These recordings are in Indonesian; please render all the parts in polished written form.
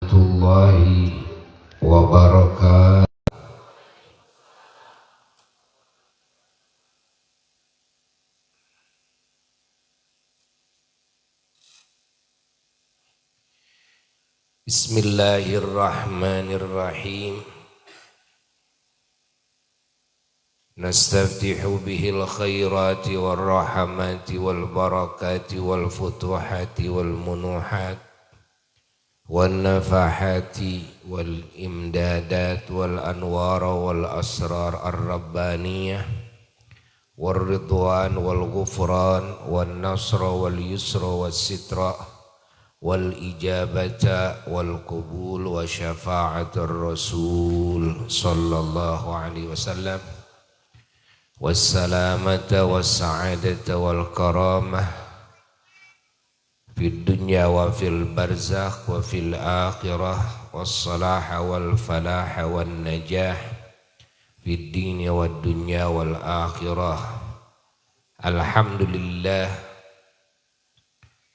warahmatullahi wabarakatuh. Bismillahirrahmanirrahim. Nastaftihu bihil khairati wal rahmati wal barakati wal futuhati wal munuhat والنفحات والإمدادات والأنوار والأسرار الربانية والرضوان والغفران والنصر واليسر والستر والإجابة والقبول وشفاعة الرسول صلى الله عليه وسلم والسلامة والسعادة والكرامة في الدنيا وفي البرزخ وفي الآخرة والصلاح والفلاح والنجاح في الدين والدنيا والآخرة. الحمد لله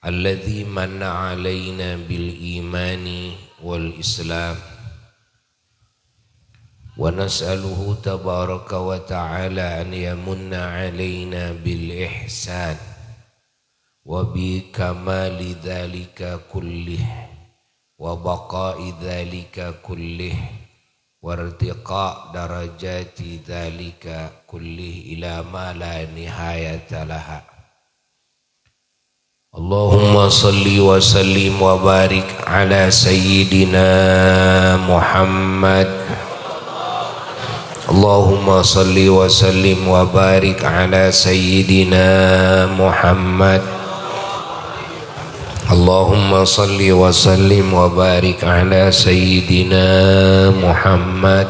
الذي من علينا بالإيمان والإسلام ونسأله تبارك وتعالى أن يمن علينا بالإحسان وبكمال ذلك كله وبقاء ذلك كله وارتقاء درجات ذلك كله إلى ما لا نهاية لها. اللهم صل وسلم وبارك على سيدنا محمد. اللهم صل وسلم وبارك على سيدنا محمد. اللهم صل وسلم وبارك على سيدنا محمد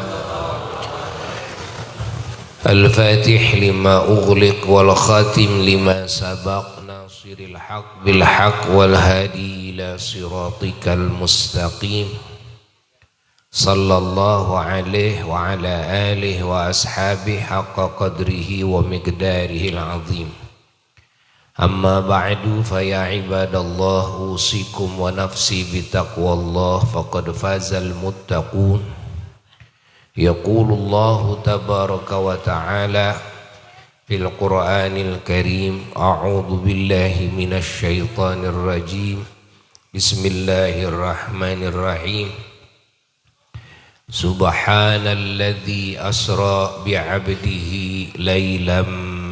الفاتح لما أغلق والخاتم لما سبق ناصر الحق بالحق والهادي إلى صراطك المستقيم صلى الله عليه وعلى آله وأصحابه حق قدره ومقداره العظيم. أما بعد فيا عباد الله أوصيكم ونفسي بتقوى الله فقد فاز المتقون. يقول الله تبارك وتعالى في القرآن الكريم أعوذ بالله من الشيطان الرجيم بسم الله الرحمن الرحيم سبحان الذي أسرى بعبده ليلا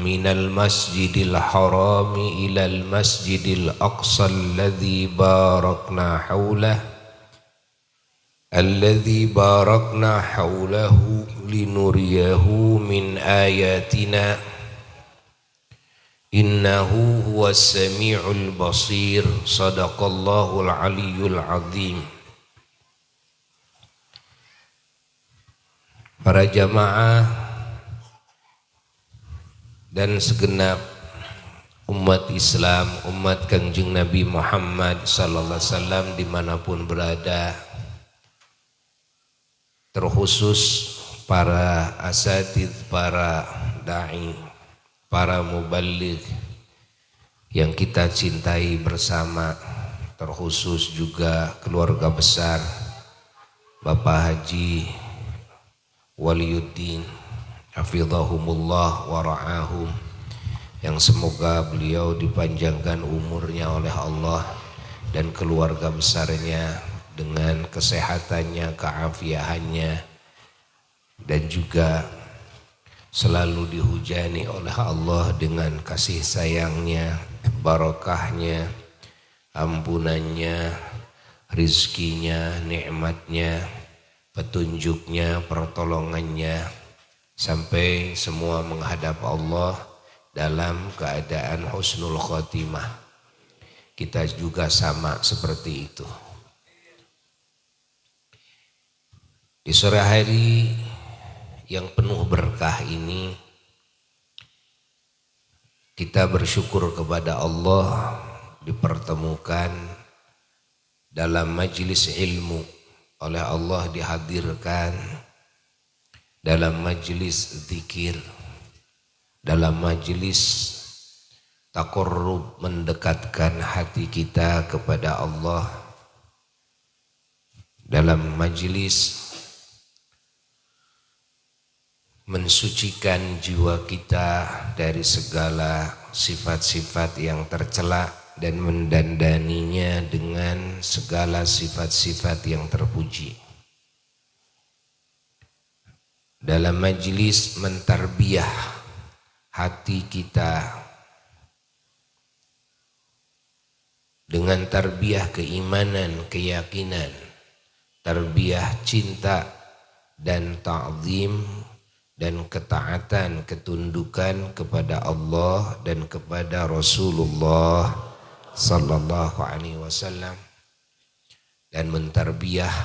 من المسجد الحرام إلى المسجد الأقصى الذي باركنا حوله لنريه من آياتنا إنه هو السميع البصير. صدق الله العلي العظيم. Para jamaah dan segenap umat Islam, umat Kangjeng Nabi Muhammad sallallahu alaihi wasallam dimanapun berada, terkhusus para asatidz, para da'i, para muballigh yang kita cintai bersama, terkhusus juga keluarga besar Bapak Haji Waliyuddin hafizahumullah wa ra'ahum, yang semoga beliau dipanjangkan umurnya oleh Allah dan keluarga besarnya dengan kesehatannya, keafiahannya, dan juga selalu dihujani oleh Allah dengan kasih sayangnya, barakahnya, ampunannya, rizkinya, nikmatnya, petunjuknya, pertolongannya, sampai semua menghadap Allah dalam keadaan husnul khotimah. Kita juga sama seperti itu. Di sore hari yang penuh berkah ini, kita bersyukur kepada Allah dipertemukan dalam majelis ilmu, oleh Allah dihadirkan dalam majelis zikir, dalam majelis taqarrub, mendekatkan hati kita kepada Allah, dalam majelis mensucikan jiwa kita dari segala sifat-sifat yang tercela dan mendandaninya dengan segala sifat-sifat yang terpuji. Dalam majelis mentarbiyah hati kita dengan tarbiyah keimanan, keyakinan, tarbiyah cinta dan ta'zim dan ketaatan, ketundukan kepada Allah dan kepada Rasulullah sallallahu alaihi wasallam, dan mentarbiyah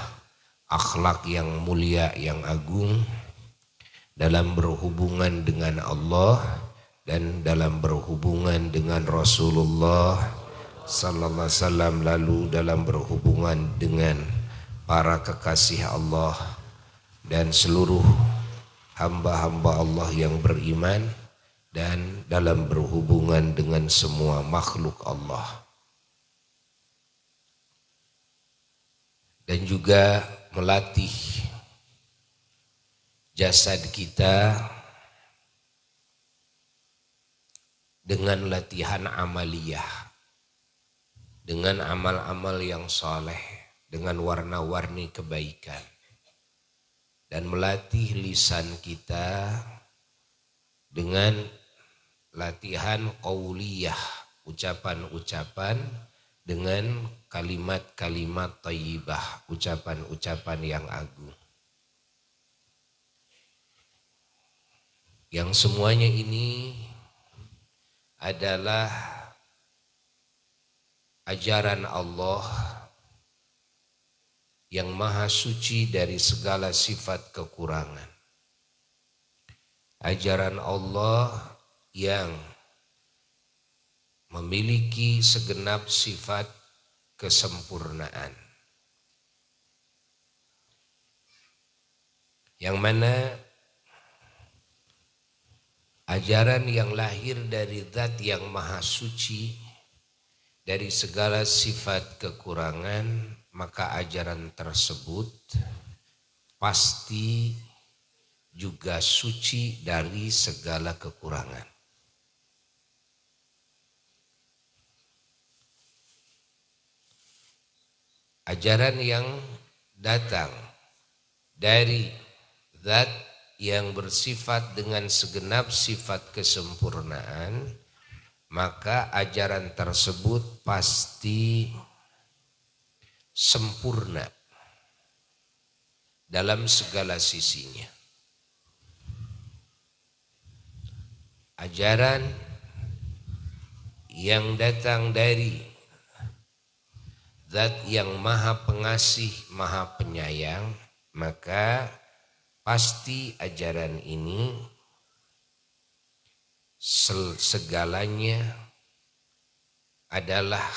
akhlak yang mulia yang agung dalam berhubungan dengan Allah dan dalam berhubungan dengan Rasulullah sallallahu alaihi wasallam, lalu dalam berhubungan dengan para kekasih Allah dan seluruh hamba-hamba Allah yang beriman, dan dalam berhubungan dengan semua makhluk Allah. Dan juga melatih jasad kita dengan latihan amaliyah, dengan amal-amal yang saleh, dengan warna-warni kebaikan, dan melatih lisan kita dengan latihan qauliyah, ucapan-ucapan dengan kalimat-kalimat thayyibah, ucapan-ucapan yang agung. Yang semuanya ini adalah ajaran Allah yang maha suci dari segala sifat kekurangan. Ajaran Allah yang memiliki segenap sifat kesempurnaan. Yang mana ajaran yang lahir dari zat yang maha suci dari segala sifat kekurangan, maka ajaran tersebut pasti juga suci dari segala kekurangan. Ajaran yang datang dari zat yang bersifat dengan segenap sifat kesempurnaan, maka ajaran tersebut pasti sempurna dalam segala sisinya. Ajaran yang datang dari zat yang maha pengasih, maha penyayang, maka pasti ajaran ini segalanya adalah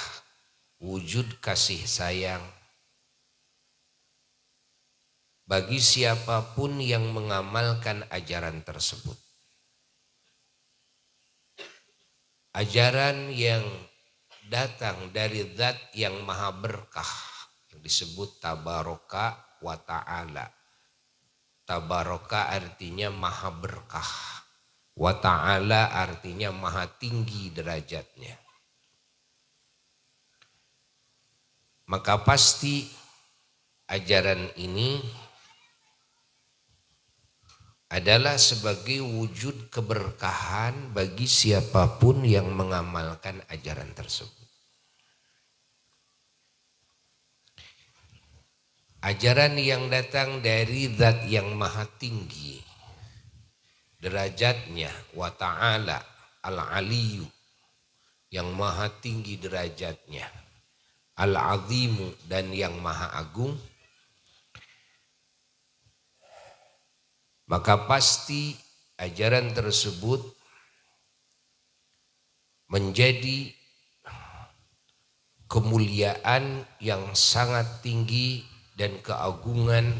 wujud kasih sayang bagi siapapun yang mengamalkan ajaran tersebut. Ajaran yang datang dari zat yang maha berkah, yang disebut tabaraka wa ta'ala. Tabaraka artinya maha berkah, wa ta'ala artinya maha tinggi derajatnya. Maka pasti ajaran ini adalah sebagai wujud keberkahan bagi siapapun yang mengamalkan ajaran tersebut. Ajaran yang datang dari zat yang maha tinggi derajatnya, wa ta'ala al-aliyu, yang maha tinggi derajatnya, al-azimu, dan yang maha agung, maka pasti ajaran tersebut menjadi kemuliaan yang sangat tinggi dan keagungan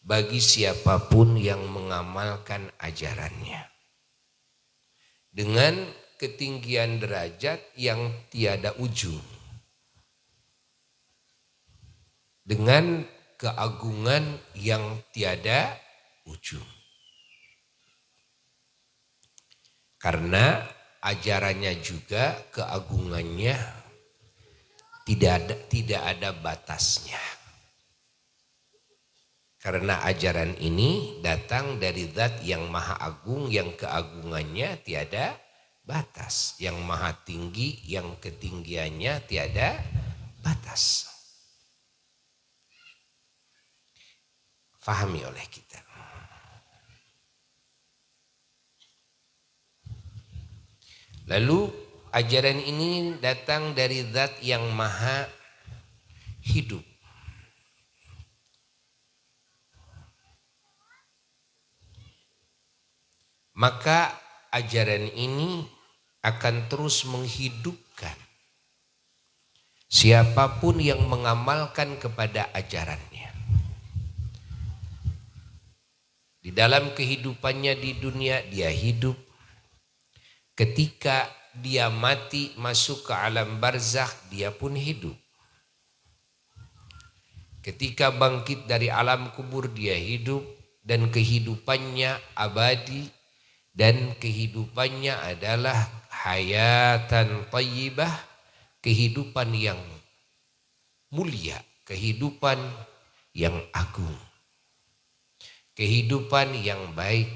bagi siapapun yang mengamalkan ajarannya, dengan ketinggian derajat yang tiada ujung. dengan keagungan yang tiada ujung. Karena ajarannya juga keagungannya tidak ada batasnya. Karena ajaran ini datang dari zat yang maha agung, yang keagungannya tiada batas. Yang maha tinggi, yang ketinggiannya tiada batas. Fahami oleh kita. Lalu ajaran ini datang dari zat yang maha hidup. Maka ajaran ini akan terus menghidupkan siapapun yang mengamalkan kepada ajarannya. Di dalam kehidupannya di dunia dia hidup. Ketika dia mati masuk ke alam barzakh dia pun hidup. Ketika bangkit dari alam kubur dia hidup dan kehidupannya abadi dan kehidupannya adalah hayatan thayyibah, kehidupan yang mulia, kehidupan yang agung, kehidupan yang baik.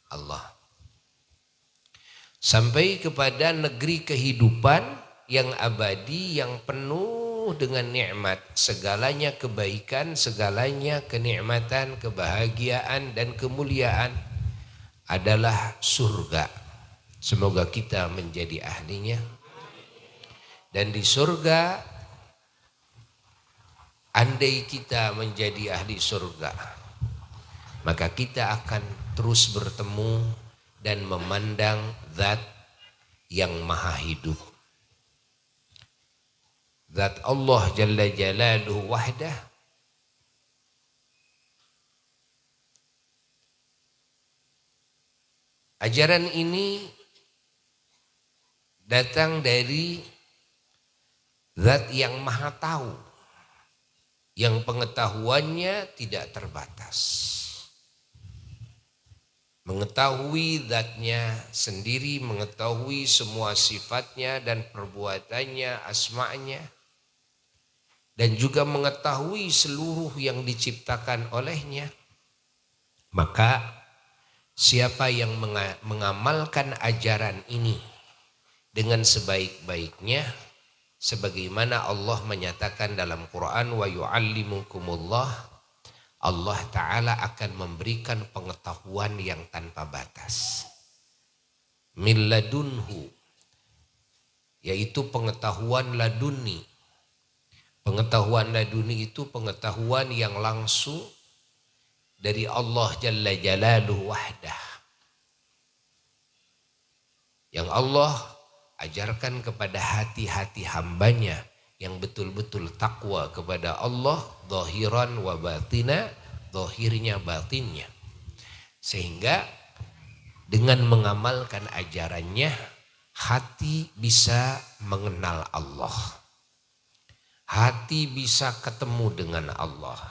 Allah sampai kepada negeri kehidupan yang abadi, yang penuh dengan nikmat, segalanya kebaikan, segalanya kenikmatan, kebahagiaan dan kemuliaan adalah surga. Semoga kita menjadi ahlinya. Dan di surga, andai kita menjadi ahli surga, maka kita akan terus bertemu dan memandang zat yang maha hidup. Zat Allah Jalla Jalaluhu wahdah. Ajaran ini datang dari zat yang maha tahu, yang pengetahuannya tidak terbatas. Mengetahui zatnya sendiri, mengetahui semua sifatnya dan perbuatannya, asma'nya. Dan juga mengetahui seluruh yang diciptakan olehnya. Maka siapa yang mengamalkan ajaran ini dengan sebaik-baiknya, sebagaimana Allah menyatakan dalam Quran, wa yu'allimukumullah, Allah Ta'ala akan memberikan pengetahuan yang tanpa batas. Min ladunhu, yaitu pengetahuan laduni. Pengetahuan laduni itu pengetahuan yang langsung dari Allah Jalla Jalaluhu wahdah. Yang Allah ajarkan kepada hati-hati hambanya yang betul-betul takwa kepada Allah, zahiran wa batina, zahirnya batinnya. Sehingga dengan mengamalkan ajarannya, hati bisa mengenal Allah. Hati bisa ketemu dengan Allah.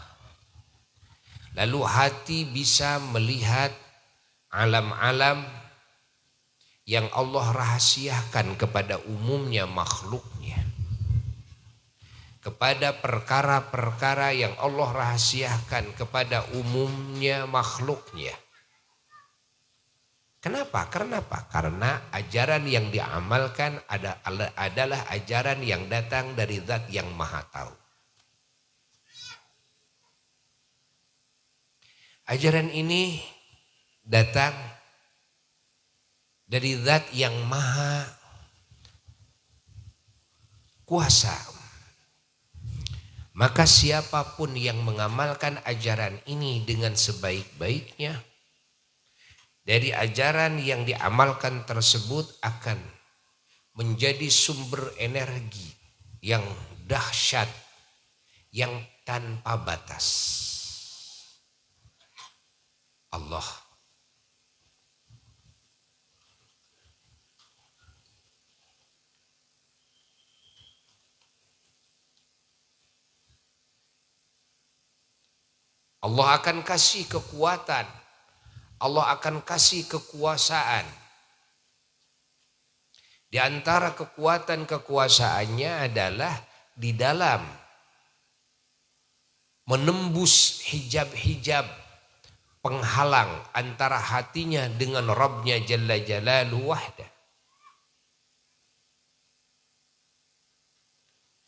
Lalu hati bisa melihat alam-alam yang Allah rahasiakan kepada umumnya makhluknya. Kepada perkara-perkara yang Allah rahasiakan kepada umumnya makhluknya. Kenapa? Karena ajaran yang diamalkan adalah ajaran yang datang dari zat yang maha tahu. Ajaran ini datang dari zat yang maha kuasa. Maka siapapun yang mengamalkan ajaran ini dengan sebaik-baiknya, dari ajaran yang diamalkan tersebut akan menjadi sumber energi yang dahsyat, yang tanpa batas. Allah Allah akan kasih kekuatan. Allah akan kasih kekuasaan. Di antara kekuatan kekuasaannya adalah di dalam menembus hijab-hijab penghalang antara hatinya dengan Rabbnya Jalla Jalaluhu wahdah.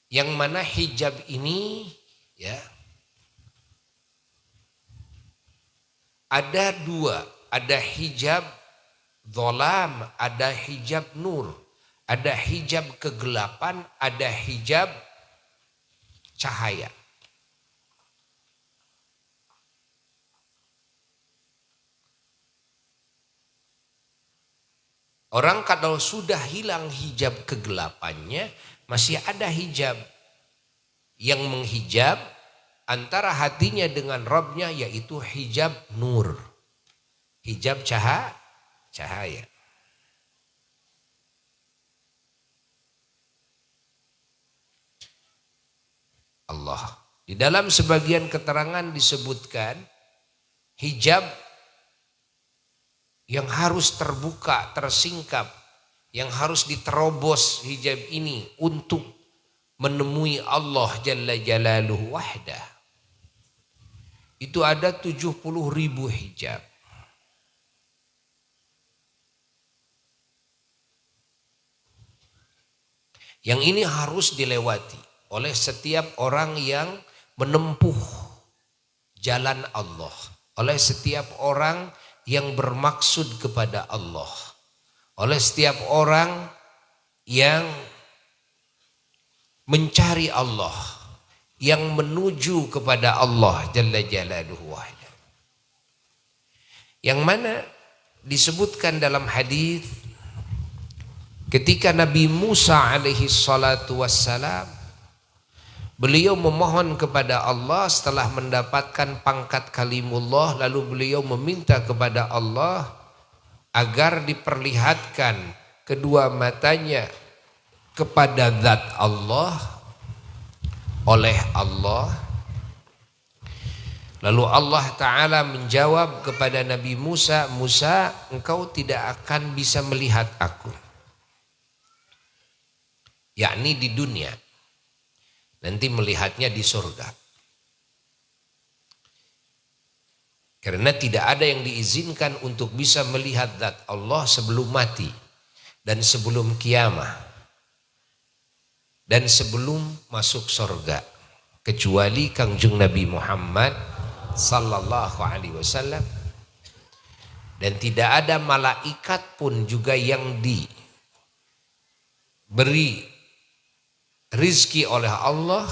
Yang mana hijab ini ya ada dua, ada hijab zolam, ada hijab nur, ada hijab kegelapan, ada hijab cahaya. Orang kalau sudah hilang hijab kegelapannya, masih ada hijab yang menghijab antara hatinya dengan Rabbnya, yaitu hijab nur, hijab cahaya. Allah. Di dalam sebagian keterangan disebutkan hijab yang harus terbuka, tersingkap, yang harus diterobos hijab ini untuk menemui Allah Jalla Jalaluhu wahdah. Itu ada 70.000 hijab. Yang ini harus dilewati oleh setiap orang yang menempuh jalan Allah. Oleh setiap orang yang bermaksud kepada Allah. Oleh setiap orang yang mencari Allah, yang menuju kepada Allah Jalla Jalaluhu wahdah. Yang mana disebutkan dalam hadis ketika Nabi Musa alaihi salatu wassalam, beliau memohon kepada Allah setelah mendapatkan pangkat kalimullah, lalu beliau meminta kepada Allah agar diperlihatkan kedua matanya kepada zat Allah oleh Allah. Lalu Allah Ta'ala menjawab kepada Nabi Musa, Musa, engkau tidak akan bisa melihat aku. Yakni di dunia. Nanti melihatnya di surga. Karena tidak ada yang diizinkan untuk bisa melihat zat Allah sebelum mati dan sebelum kiamah dan sebelum masuk surga, kecuali Kangjeng Nabi Muhammad sallallahu alaihi wasallam. Dan tidak ada malaikat pun juga yang diberi rizki oleh Allah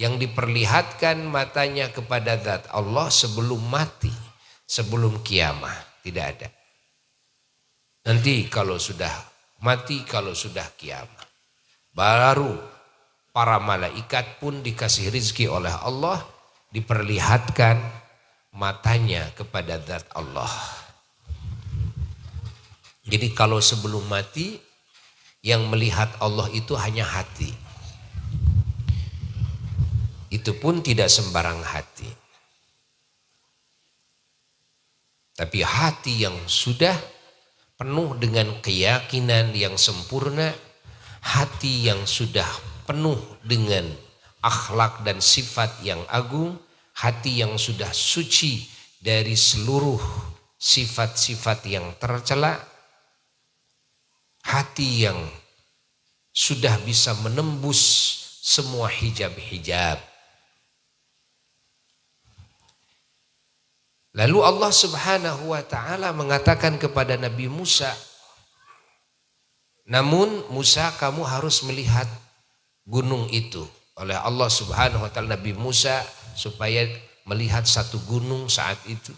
yang diperlihatkan matanya kepada zat Allah sebelum mati, sebelum kiamah. Tidak ada. Nanti kalau sudah mati, kalau sudah kiamah, baru para malaikat pun dikasih rizki oleh Allah, diperlihatkan matanya kepada zat Allah. Jadi kalau sebelum mati, yang melihat Allah itu hanya hati. Itu pun tidak sembarang hati. Tapi hati yang sudah penuh dengan keyakinan yang sempurna, hati yang sudah penuh dengan akhlak dan sifat yang agung, hati yang sudah suci dari seluruh sifat-sifat yang tercela, hati yang sudah bisa menembus semua hijab-hijab. Lalu Allah Subhanahu wa ta'ala mengatakan kepada Nabi Musa, namun Musa, kamu harus melihat gunung itu. Oleh Allah Subhanahu wa ta'ala Nabi Musa supaya melihat satu gunung saat itu.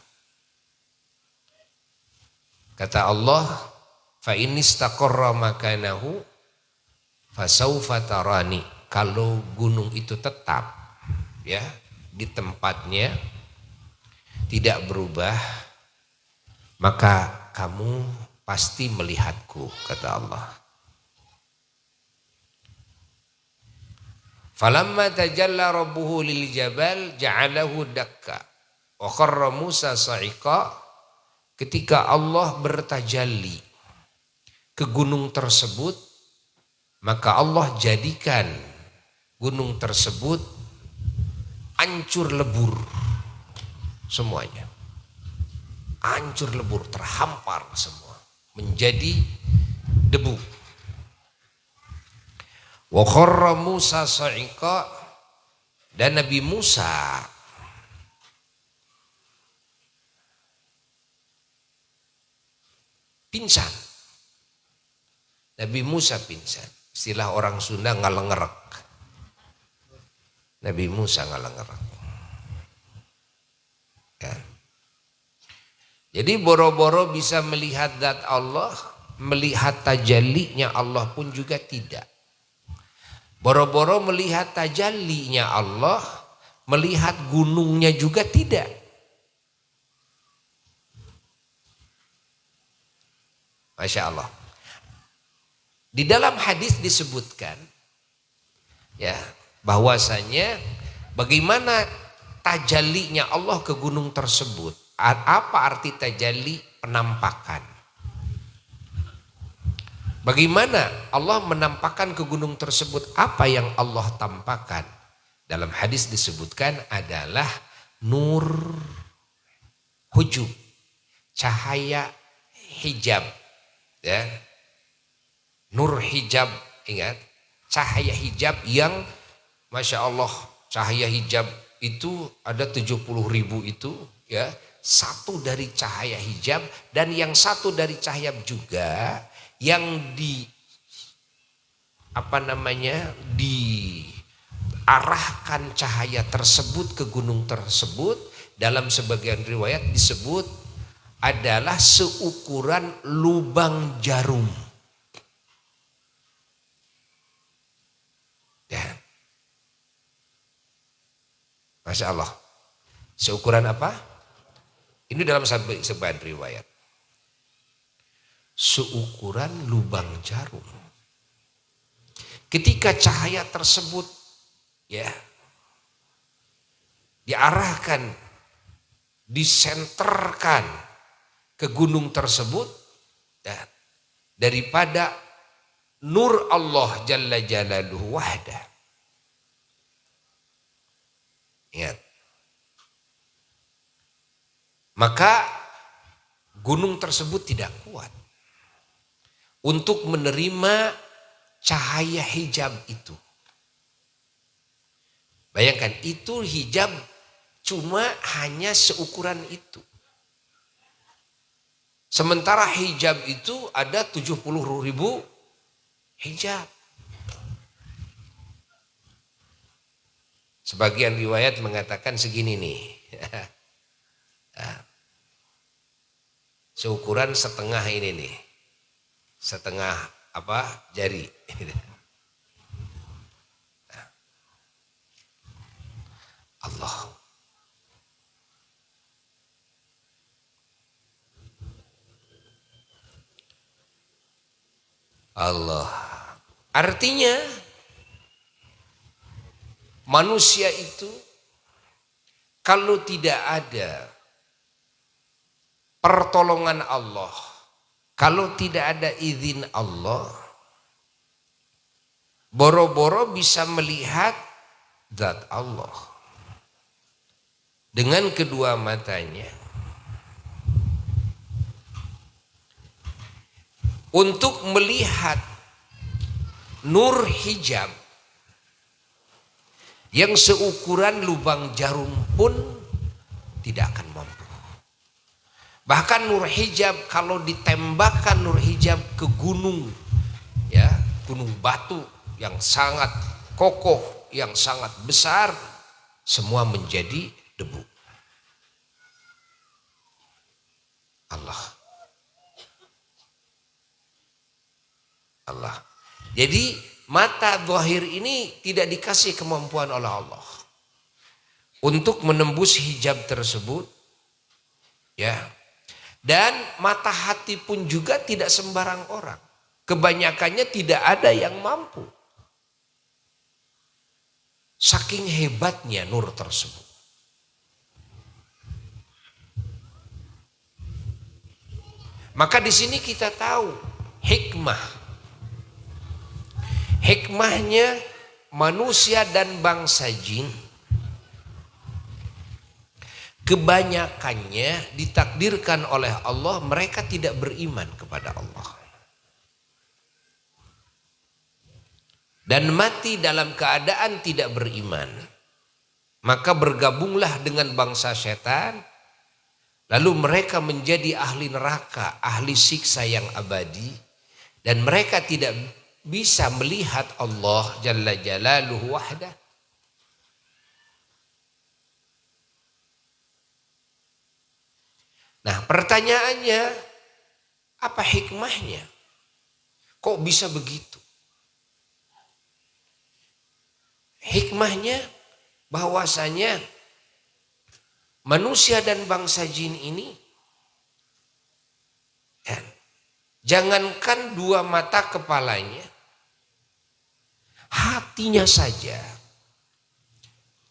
Kata Allah, fa in istaqarra makanahu fasaufa tarani. Kalau gunung itu tetap ya di tempatnya, tidak berubah, maka kamu pasti melihatku, kata Allah. Falamma tajalla rabbuhu lil jabal ja'alahu dakka. Wa kharra Musa sa'iqa, ketika Allah bertajalli ke gunung tersebut, maka Allah jadikan gunung tersebut hancur lebur semuanya. Hancur lebur, terhampar semua, menjadi debu. Wa kharra Musa sa'iqa, dan Nabi Musa pingsan. Nabi Musa pingsan. Istilah orang Sunda ngalengerek. Nabi Musa ngalengerek. Ya. Jadi boro-boro bisa melihat zat Allah, melihat tajallinya Allah pun juga tidak. Boro-boro melihat tajallinya Allah, melihat gunungnya juga tidak. Masya Allah. Di dalam hadis disebutkan ya bahwasanya bagaimana tajallinya Allah ke gunung tersebut. Apa arti tajalli? Penampakan. Bagaimana Allah menampakkan ke gunung tersebut? Apa yang Allah tampakkan? Dalam hadis disebutkan adalah nur hujub, cahaya hijab. Ya. Nur hijab, ingat, cahaya hijab yang Masya Allah, cahaya hijab itu ada 70.000 itu ya, satu dari cahaya hijab, dan yang satu dari cahaya juga yang diarahkan cahaya tersebut ke gunung tersebut, dalam sebagian riwayat disebut adalah seukuran lubang jarum. Ya. Masya Allah. Seukuran apa? Ini dalam sebagian riwayat. Seukuran lubang jarum. Ketika cahaya tersebut ya diarahkan, disenterkan ke gunung tersebut ya, daripada nur Allah Jalla Jalaluhu wahda. Ingat. Maka gunung tersebut tidak kuat untuk menerima cahaya hijab itu. Bayangkan, itu hijab cuma hanya seukuran itu. Sementara hijab itu ada 70.000 hijab. Sebagian riwayat mengatakan segini nih. Seukuran setengah ini nih. Setengah jari. Allah. Allah. Artinya manusia itu kalau tidak ada pertolongan Allah, kalau tidak ada izin Allah, boro-boro bisa melihat zat Allah dengan kedua matanya. Untuk melihat nur hijab yang seukuran lubang jarum pun tidak akan mampu. Bahkan nur hijab, kalau ditembakkan nur hijab ke gunung, ya, gunung batu yang sangat kokoh, yang sangat besar, semua menjadi debu. Allah. Jadi mata zahir ini tidak dikasih kemampuan oleh Allah untuk menembus hijab tersebut, ya. Dan mata hati pun juga tidak sembarang orang. Kebanyakannya tidak ada yang mampu. Saking hebatnya nur tersebut. Maka di sini kita tahu hikmah. Hikmahnya manusia dan bangsa jin kebanyakannya ditakdirkan oleh Allah mereka tidak beriman kepada Allah. Dan mati dalam keadaan tidak beriman. Maka bergabunglah dengan bangsa setan. Lalu mereka menjadi ahli neraka, ahli siksa yang abadi. Dan mereka tidak bisa melihat Allah Jalla Jalaluhu wahdah. Nah, pertanyaannya, apa hikmahnya? Kok bisa begitu? Hikmahnya bahwasanya manusia dan bangsa jin ini jangankan dua mata kepalanya, hatinya saja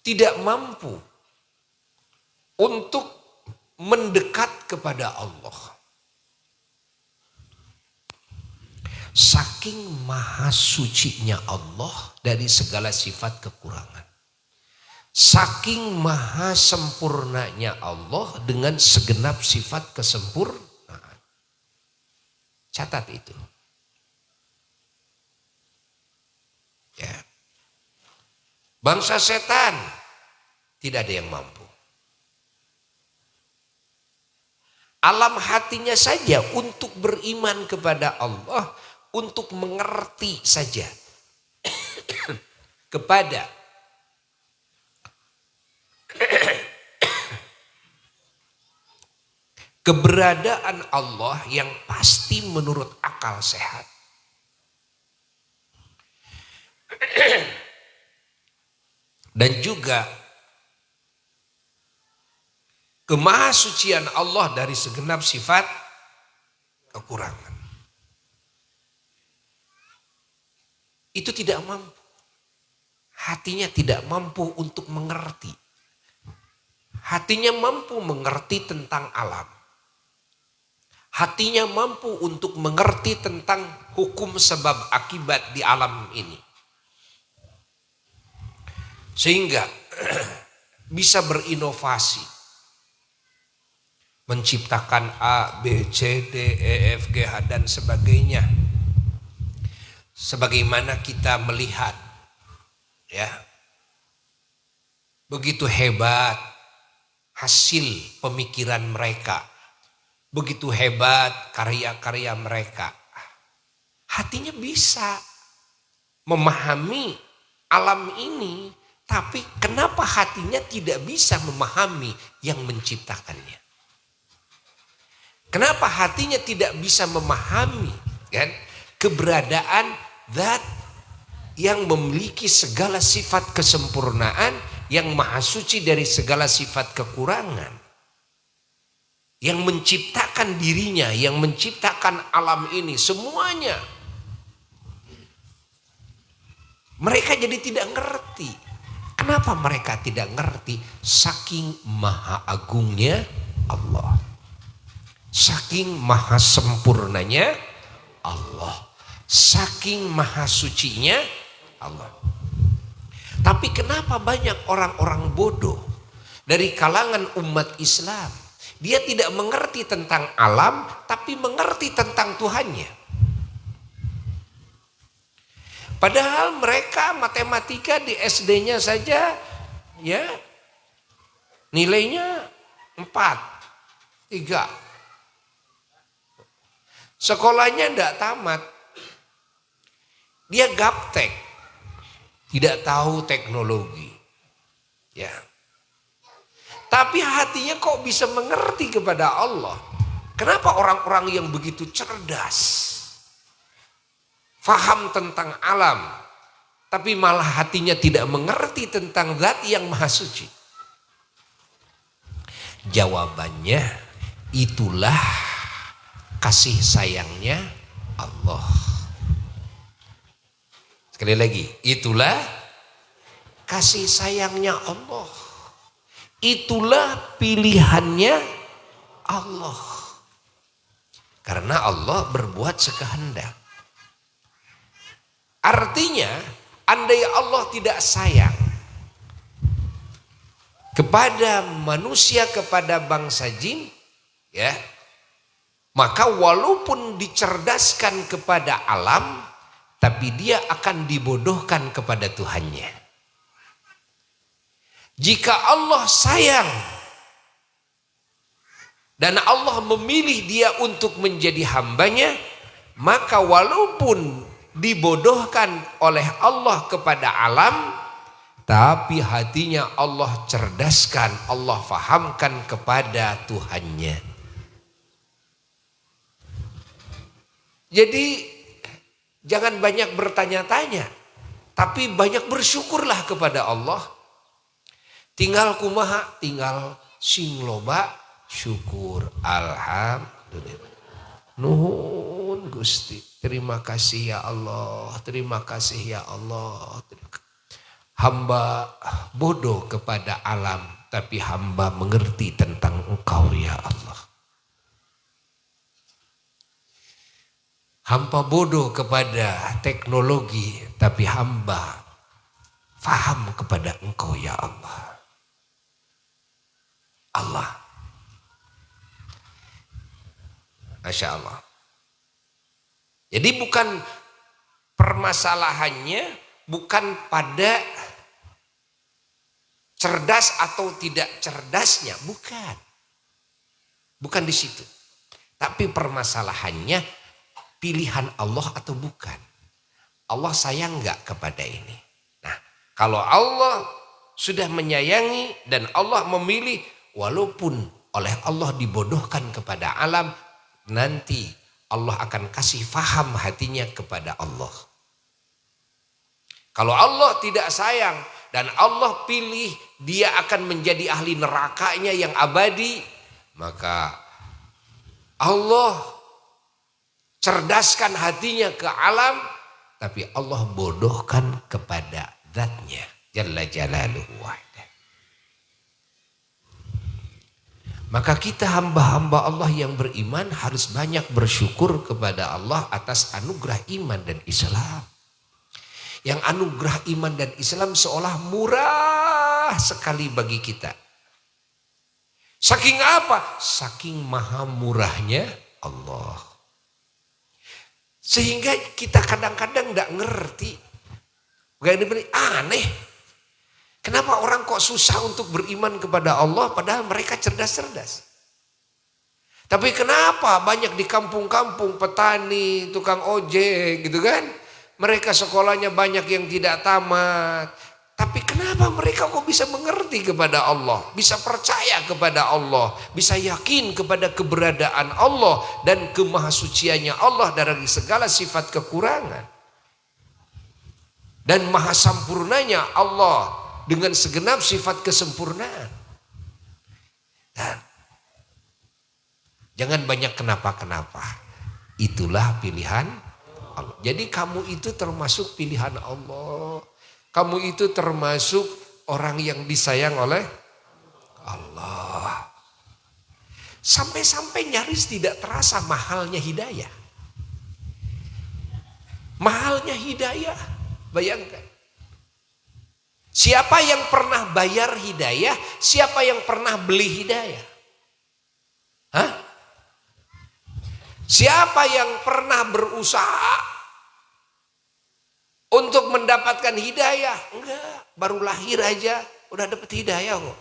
tidak mampu untuk mendekat kepada Allah. Saking maha sucinya Allah dari segala sifat kekurangan. Saking maha sempurnanya Allah dengan segenap sifat kesempurnaan. Catat itu. Ya. Bangsa setan tidak ada yang mampu. Alam hatinya saja untuk beriman kepada Allah, untuk mengerti saja kepada keberadaan Allah yang pasti menurut akal sehat. Dan juga kemahasucian Allah dari segenap sifat kekurangan. Itu tidak mampu. Hatinya tidak mampu untuk mengerti. Hatinya mampu mengerti tentang alam. Hatinya mampu untuk mengerti tentang hukum sebab akibat di alam ini. Sehingga bisa berinovasi. Menciptakan A, B, C, D, E, F, G, H dan sebagainya. Sebagaimana kita melihat, ya, begitu hebat hasil pemikiran mereka, begitu hebat karya-karya mereka. Hatinya bisa memahami alam ini, tapi kenapa hatinya tidak bisa memahami yang menciptakannya? Kenapa hatinya tidak bisa memahami kan keberadaan zat yang memiliki segala sifat kesempurnaan, yang maha suci dari segala sifat kekurangan, yang menciptakan dirinya, yang menciptakan alam ini semuanya. Mereka jadi tidak ngerti. Kenapa mereka tidak ngerti? Saking maha agungnya Allah. Saking maha sempurnanya Allah. Saking maha sucinya Allah. Tapi kenapa banyak orang-orang bodoh dari kalangan umat Islam? Dia tidak mengerti tentang alam, tapi mengerti tentang Tuhannya. Padahal mereka matematika di SD-nya saja ya nilainya 4, 3. Sekolahnya tidak tamat. Dia gaptek. Tidak tahu teknologi. Ya. Tapi hatinya kok bisa mengerti kepada Allah. Kenapa orang-orang yang begitu cerdas, faham tentang alam, tapi malah hatinya tidak mengerti tentang zat yang maha suci? Jawabannya, itulah kasih sayangnya Allah. Sekali lagi, itulah kasih sayangnya Allah. Itulah pilihannya Allah. Karena Allah berbuat sekehendak. Artinya, andai Allah tidak sayang kepada manusia, kepada bangsa jin, ya, maka walaupun dicerdaskan kepada alam, tapi dia akan dibodohkan kepada Tuhannya. Jika Allah sayang dan Allah memilih dia untuk menjadi hambanya, maka walaupun dibodohkan oleh Allah kepada alam, tapi hatinya Allah cerdaskan, Allah fahamkan kepada Tuhannya. Jadi jangan banyak bertanya-tanya, tapi banyak bersyukurlah kepada Allah. Tinggal kumaha, tinggal sing loba syukur, alhamdulillah. Nuhun Gusti, terima kasih ya Allah, terima kasih ya Allah. Hamba bodoh kepada alam, tapi hamba mengerti tentang Engkau ya Allah. Hamba bodoh kepada teknologi, tapi hamba faham kepada Engkau ya Allah. Allah. Masya Allah. Jadi bukan permasalahannya bukan pada cerdas atau tidak cerdasnya, bukan. Bukan di situ. Tapi permasalahannya pilihan Allah atau bukan. Allah sayang enggak kepada ini? Nah, kalau Allah sudah menyayangi dan Allah memilih, walaupun oleh Allah dibodohkan kepada alam, nanti Allah akan kasih faham hatinya kepada Allah. Kalau Allah tidak sayang dan Allah pilih dia akan menjadi ahli nerakanya yang abadi, maka Allah cerdaskan hatinya ke alam, tapi Allah bodohkan kepada zatnya Jalla Jalaluhu wahdah. Maka kita hamba-hamba Allah yang beriman harus banyak bersyukur kepada Allah atas anugerah iman dan Islam. Yang anugerah iman dan Islam seolah murah sekali bagi kita. Saking apa? Saking maha murahnya Allah. Sehingga kita kadang-kadang tidak ngerti. Begini aneh. Kenapa orang kok susah untuk beriman kepada Allah padahal mereka cerdas-cerdas. Tapi kenapa banyak di kampung-kampung petani, tukang ojek gitu kan. Mereka sekolahnya banyak yang tidak tamat. Tapi kenapa mereka kok bisa mengerti kepada Allah. Bisa percaya kepada Allah. Bisa yakin kepada keberadaan Allah dan kemahasuciannya Allah dari segala sifat kekurangan. Dan maha sempurnanya Allah dengan segenap sifat kesempurnaan. Dan jangan banyak kenapa-kenapa. Itulah pilihan Allah. Jadi kamu itu termasuk pilihan Allah. Kamu itu termasuk orang yang disayang oleh Allah. Sampai-sampai nyaris tidak terasa mahalnya hidayah. Mahalnya hidayah. Bayangkan. Siapa yang pernah bayar hidayah? Siapa yang pernah beli hidayah? Hah? Siapa yang pernah berusaha untuk mendapatkan hidayah? Enggak, baru lahir aja udah dapat hidayah kok.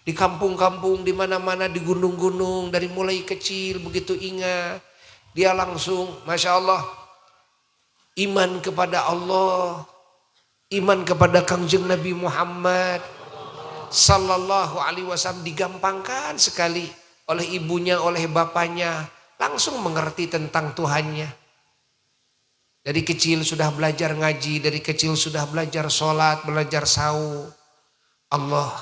Di kampung-kampung, di mana-mana, di gunung-gunung, dari mulai kecil begitu ingat, dia langsung, masya Allah, iman kepada Allah. Iman kepada Kangjeng Nabi Muhammad sallallahu alaihi wasallam digampangkan sekali oleh ibunya, oleh bapaknya, langsung mengerti tentang Tuhannya. Dari kecil sudah belajar ngaji, dari kecil sudah belajar sholat, belajar saum. Allah.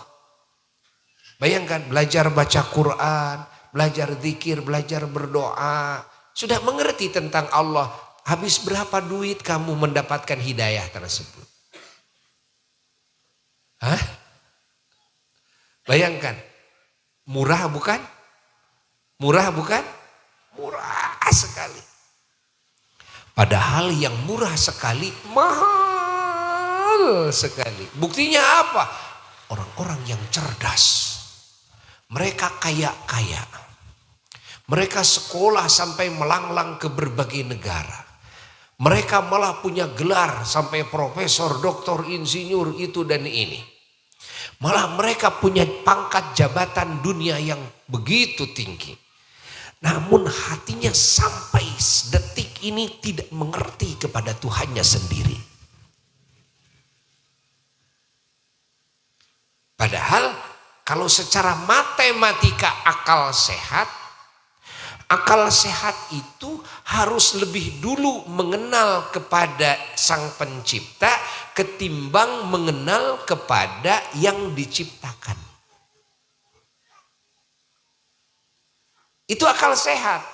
Bayangkan belajar baca Quran, belajar zikir, belajar berdoa. Sudah mengerti tentang Allah. Habis berapa duit kamu mendapatkan hidayah tersebut? Hah? Bayangkan. Murah bukan? Murah bukan? Murah. Padahal yang murah sekali, mahal sekali. Buktinya apa? Orang-orang yang cerdas. Mereka kaya-kaya. Mereka sekolah sampai melanglang ke berbagai negara. Mereka malah punya gelar sampai profesor, doktor, insinyur, itu dan ini. Malah mereka punya pangkat jabatan dunia yang begitu tinggi. Namun hatinya sampai detik ini tidak mengerti kepada Tuhannya sendiri. Padahal kalau secara matematika akal sehat itu harus lebih dulu mengenal kepada Sang Pencipta ketimbang mengenal kepada yang diciptakan. Itu akal sehat.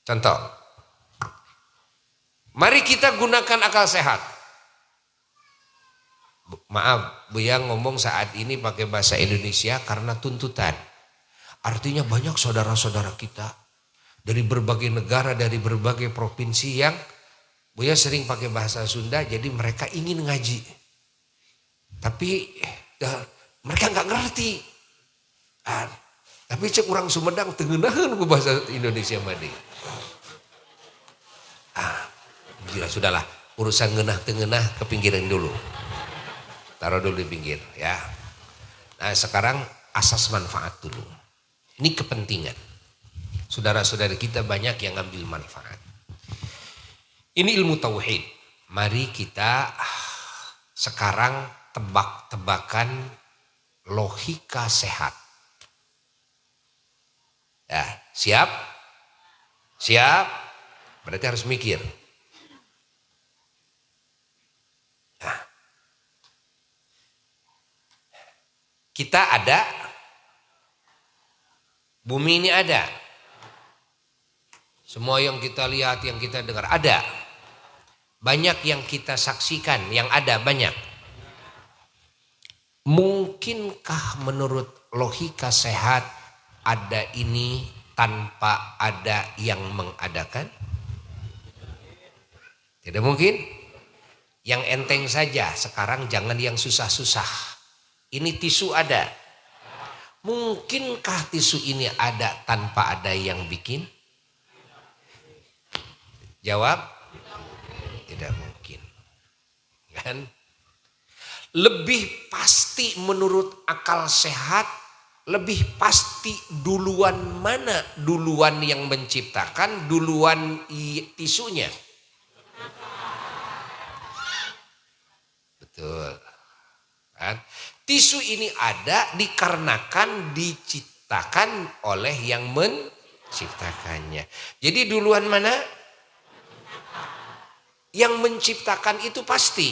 Contoh. Mari kita gunakan akal sehat. Maaf, Buya ngomong saat ini pakai bahasa Indonesia karena tuntutan. Artinya banyak saudara-saudara kita dari berbagai negara, dari berbagai provinsi yang Buya sering pakai bahasa Sunda, jadi mereka ingin ngaji. Tapi mereka nggak ngerti. Tapi cek orang Sumedang tengenahan ke bahasa Indonesia madi. Sudahlah, urusan ngenah-tengenah ke pinggiran dulu. Taruh dulu di pinggir ya. Nah, sekarang asas manfaat dulu. Ini kepentingan. Saudara-saudara kita banyak yang ngambil manfaat. Ini ilmu tauhid. Mari kita sekarang tebak-tebakan logika sehat. Ya, siap? Siap? Berarti harus mikir. Nah, kita ada, bumi ini ada. Semua yang kita lihat, yang kita dengar ada. Banyak yang kita saksikan, yang ada banyak. Mungkinkah menurut logika sehat ada ini tanpa ada yang mengadakan? Tidak mungkin. Yang enteng saja, sekarang jangan yang susah-susah. Ini tisu ada. Mungkinkah tisu ini ada tanpa ada yang bikin? Jawab, tidak mungkin. Kan? Lebih pasti menurut akal sehat, lebih pasti duluan mana? Duluan yang menciptakan, duluan tisunya. Betul. Kan? Tisu ini ada dikarenakan diciptakan oleh yang menciptakannya. Jadi duluan mana? Yang menciptakan itu pasti.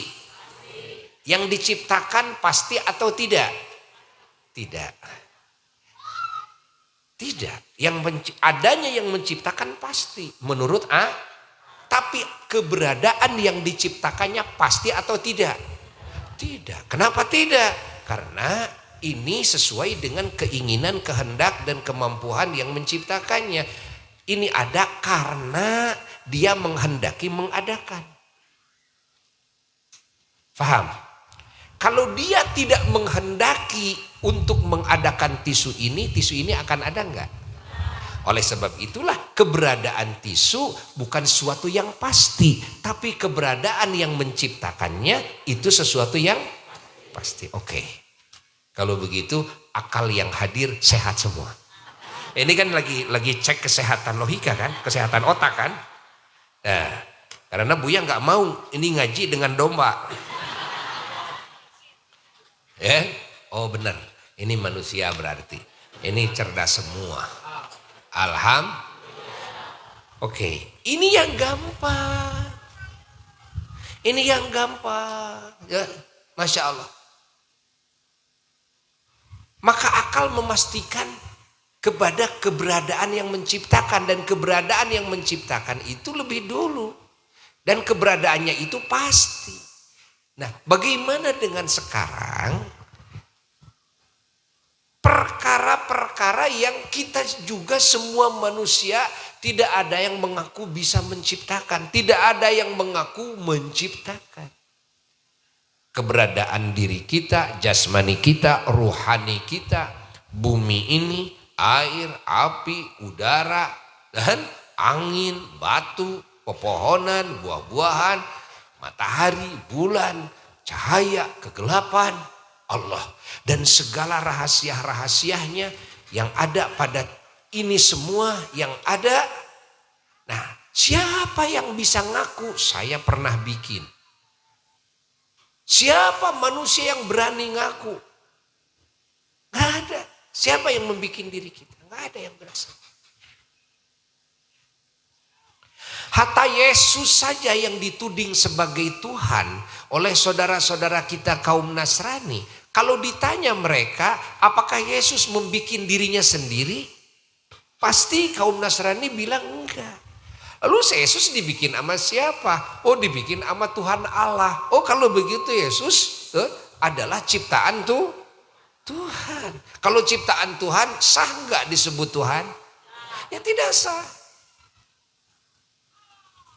Yang diciptakan pasti atau tidak? Tidak. Tidak. Adanya yang menciptakan pasti. Menurut A. Tapi keberadaan yang diciptakannya pasti atau tidak? Tidak. Kenapa tidak? Karena ini sesuai dengan keinginan, kehendak, dan kemampuan yang menciptakannya. Ini ada karena dia menghendaki mengadakan. Faham? Kalau dia tidak menghendaki untuk mengadakan tisu ini akan ada enggak? Oleh sebab itulah keberadaan tisu bukan sesuatu yang pasti, tapi keberadaan yang menciptakannya itu sesuatu yang pasti. Oke. Kalau begitu akal yang hadir sehat semua. Ini kan lagi cek kesehatan logika kan, kesehatan otak kan. Nah, karena Buya nggak mau ini ngaji dengan domba. Ya? Oh benar, ini manusia berarti. Ini cerdas semua. Oke, ini yang gampang. Ini yang gampang. Ya, Masya Allah. Maka akal memastikan kepada keberadaan yang menciptakan, dan keberadaan yang menciptakan itu lebih dulu, dan keberadaannya itu pasti. Nah, bagaimana dengan sekarang perkara-perkara yang kita juga semua manusia Tidak ada yang mengaku bisa menciptakan. Tidak ada yang mengaku menciptakan. Keberadaan diri kita, jasmani kita, ruhani kita, bumi ini, air, api, udara, dan angin, batu, pepohonan, buah-buahan, matahari, bulan, cahaya, kegelapan, Allah. Dan segala rahasia-rahasianya yang ada pada ini semua yang ada. Nah, siapa yang bisa ngaku saya pernah bikin? Siapa manusia yang berani ngaku? Nggak ada. Siapa yang membuat diri kita? Nggak ada yang berasa. Hatta Yesus saja yang dituding sebagai Tuhan oleh saudara-saudara kita kaum Nasrani. Kalau ditanya mereka, apakah Yesus membuat dirinya sendiri? Pasti kaum Nasrani bilang enggak. Lalu Yesus dibikin sama siapa? Oh, dibikin sama Tuhan Allah. Oh, kalau begitu Yesus adalah ciptaan Tuhan. Kalau ciptaan Tuhan, sah enggak disebut Tuhan? Ya tidak sah.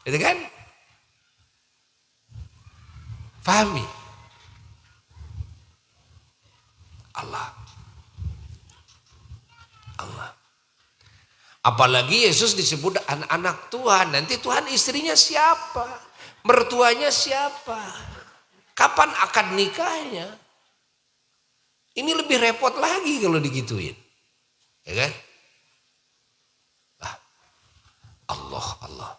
Gitu kan? Pahami? Allah. Apalagi Yesus disebut anak Tuhan. Nanti Tuhan istrinya siapa? Mertuanya siapa? Kapan akad nikahnya? Ini lebih repot lagi kalau digituin. Ya kan? Allah.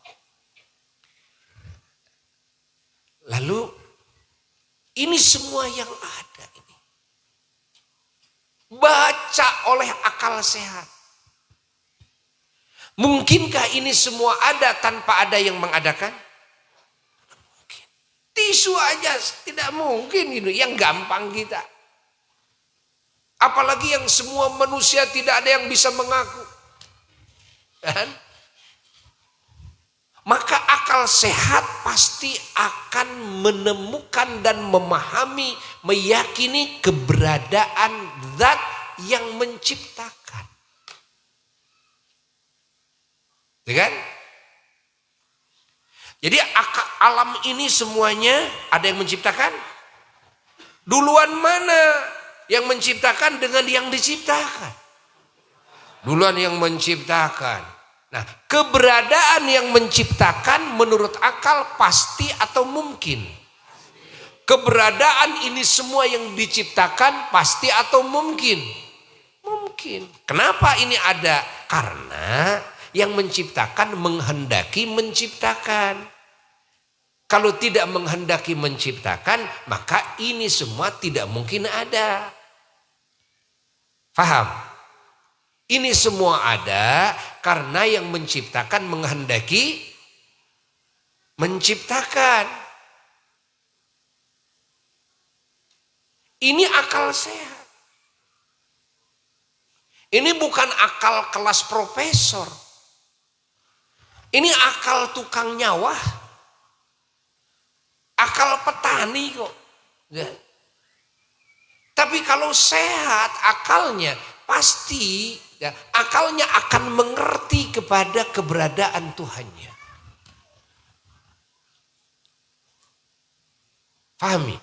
Lalu ini semua yang ada ini. Baca oleh akal sehat. Mungkinkah ini semua ada tanpa ada yang mengadakan? Mungkin. Tisu aja tidak mungkin itu, yang gampang kita. Apalagi yang semua manusia tidak ada yang bisa mengaku. Kan? Maka akal sehat pasti akan menemukan dan memahami, meyakini keberadaan zat yang menciptakan. Ya kan? Jadi alam ini semuanya ada yang menciptakan. Duluan mana yang menciptakan dengan yang diciptakan? Duluan yang menciptakan. Nah, keberadaan yang menciptakan menurut akal pasti atau mungkin? Keberadaan ini semua yang diciptakan pasti atau mungkin? Mungkin. Kenapa ini ada? Karena yang menciptakan menghendaki menciptakan. Kalau tidak menghendaki menciptakan, maka ini semua tidak mungkin ada. Faham? Ini semua ada karena yang menciptakan menghendaki menciptakan. Ini akal sehat. Ini bukan akal kelas profesor. Ini akal tukang nyawa. Akal petani kok. Ya. Tapi kalau sehat akalnya, pasti ya, akalnya akan mengerti kepada keberadaan Tuhannya. Pahami?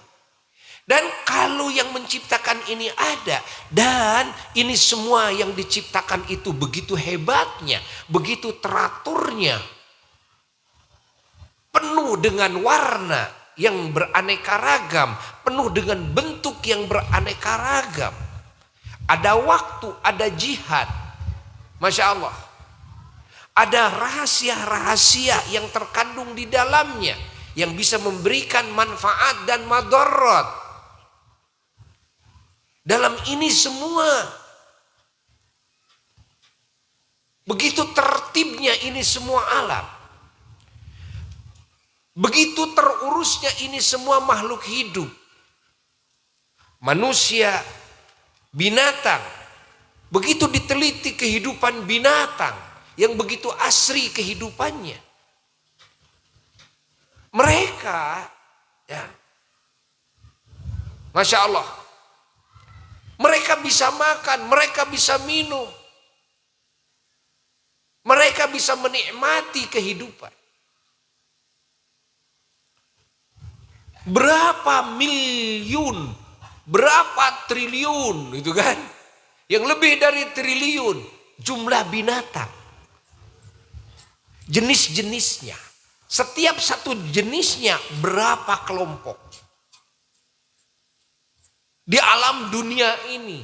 Dan kalau yang menciptakan ini ada, dan ini semua yang diciptakan itu begitu hebatnya, begitu teraturnya, penuh dengan warna yang beraneka ragam, penuh dengan bentuk yang beraneka ragam. Ada waktu, ada jihad. Masya Allah. Ada rahasia-rahasia yang terkandung di dalamnya, yang bisa memberikan manfaat dan madarat. Dalam ini semua. Begitu tertibnya ini semua alam. Begitu terurusnya ini semua makhluk hidup. Manusia, binatang. Begitu diteliti kehidupan binatang yang begitu asri kehidupannya. Mereka, ya, Masya Allah, mereka bisa makan, mereka bisa minum. Mereka bisa menikmati kehidupan. Berapa miliun, berapa triliun itu kan? Yang lebih dari triliun jumlah binatang. Jenis-jenisnya. Setiap satu jenisnya berapa kelompok. Di alam dunia ini.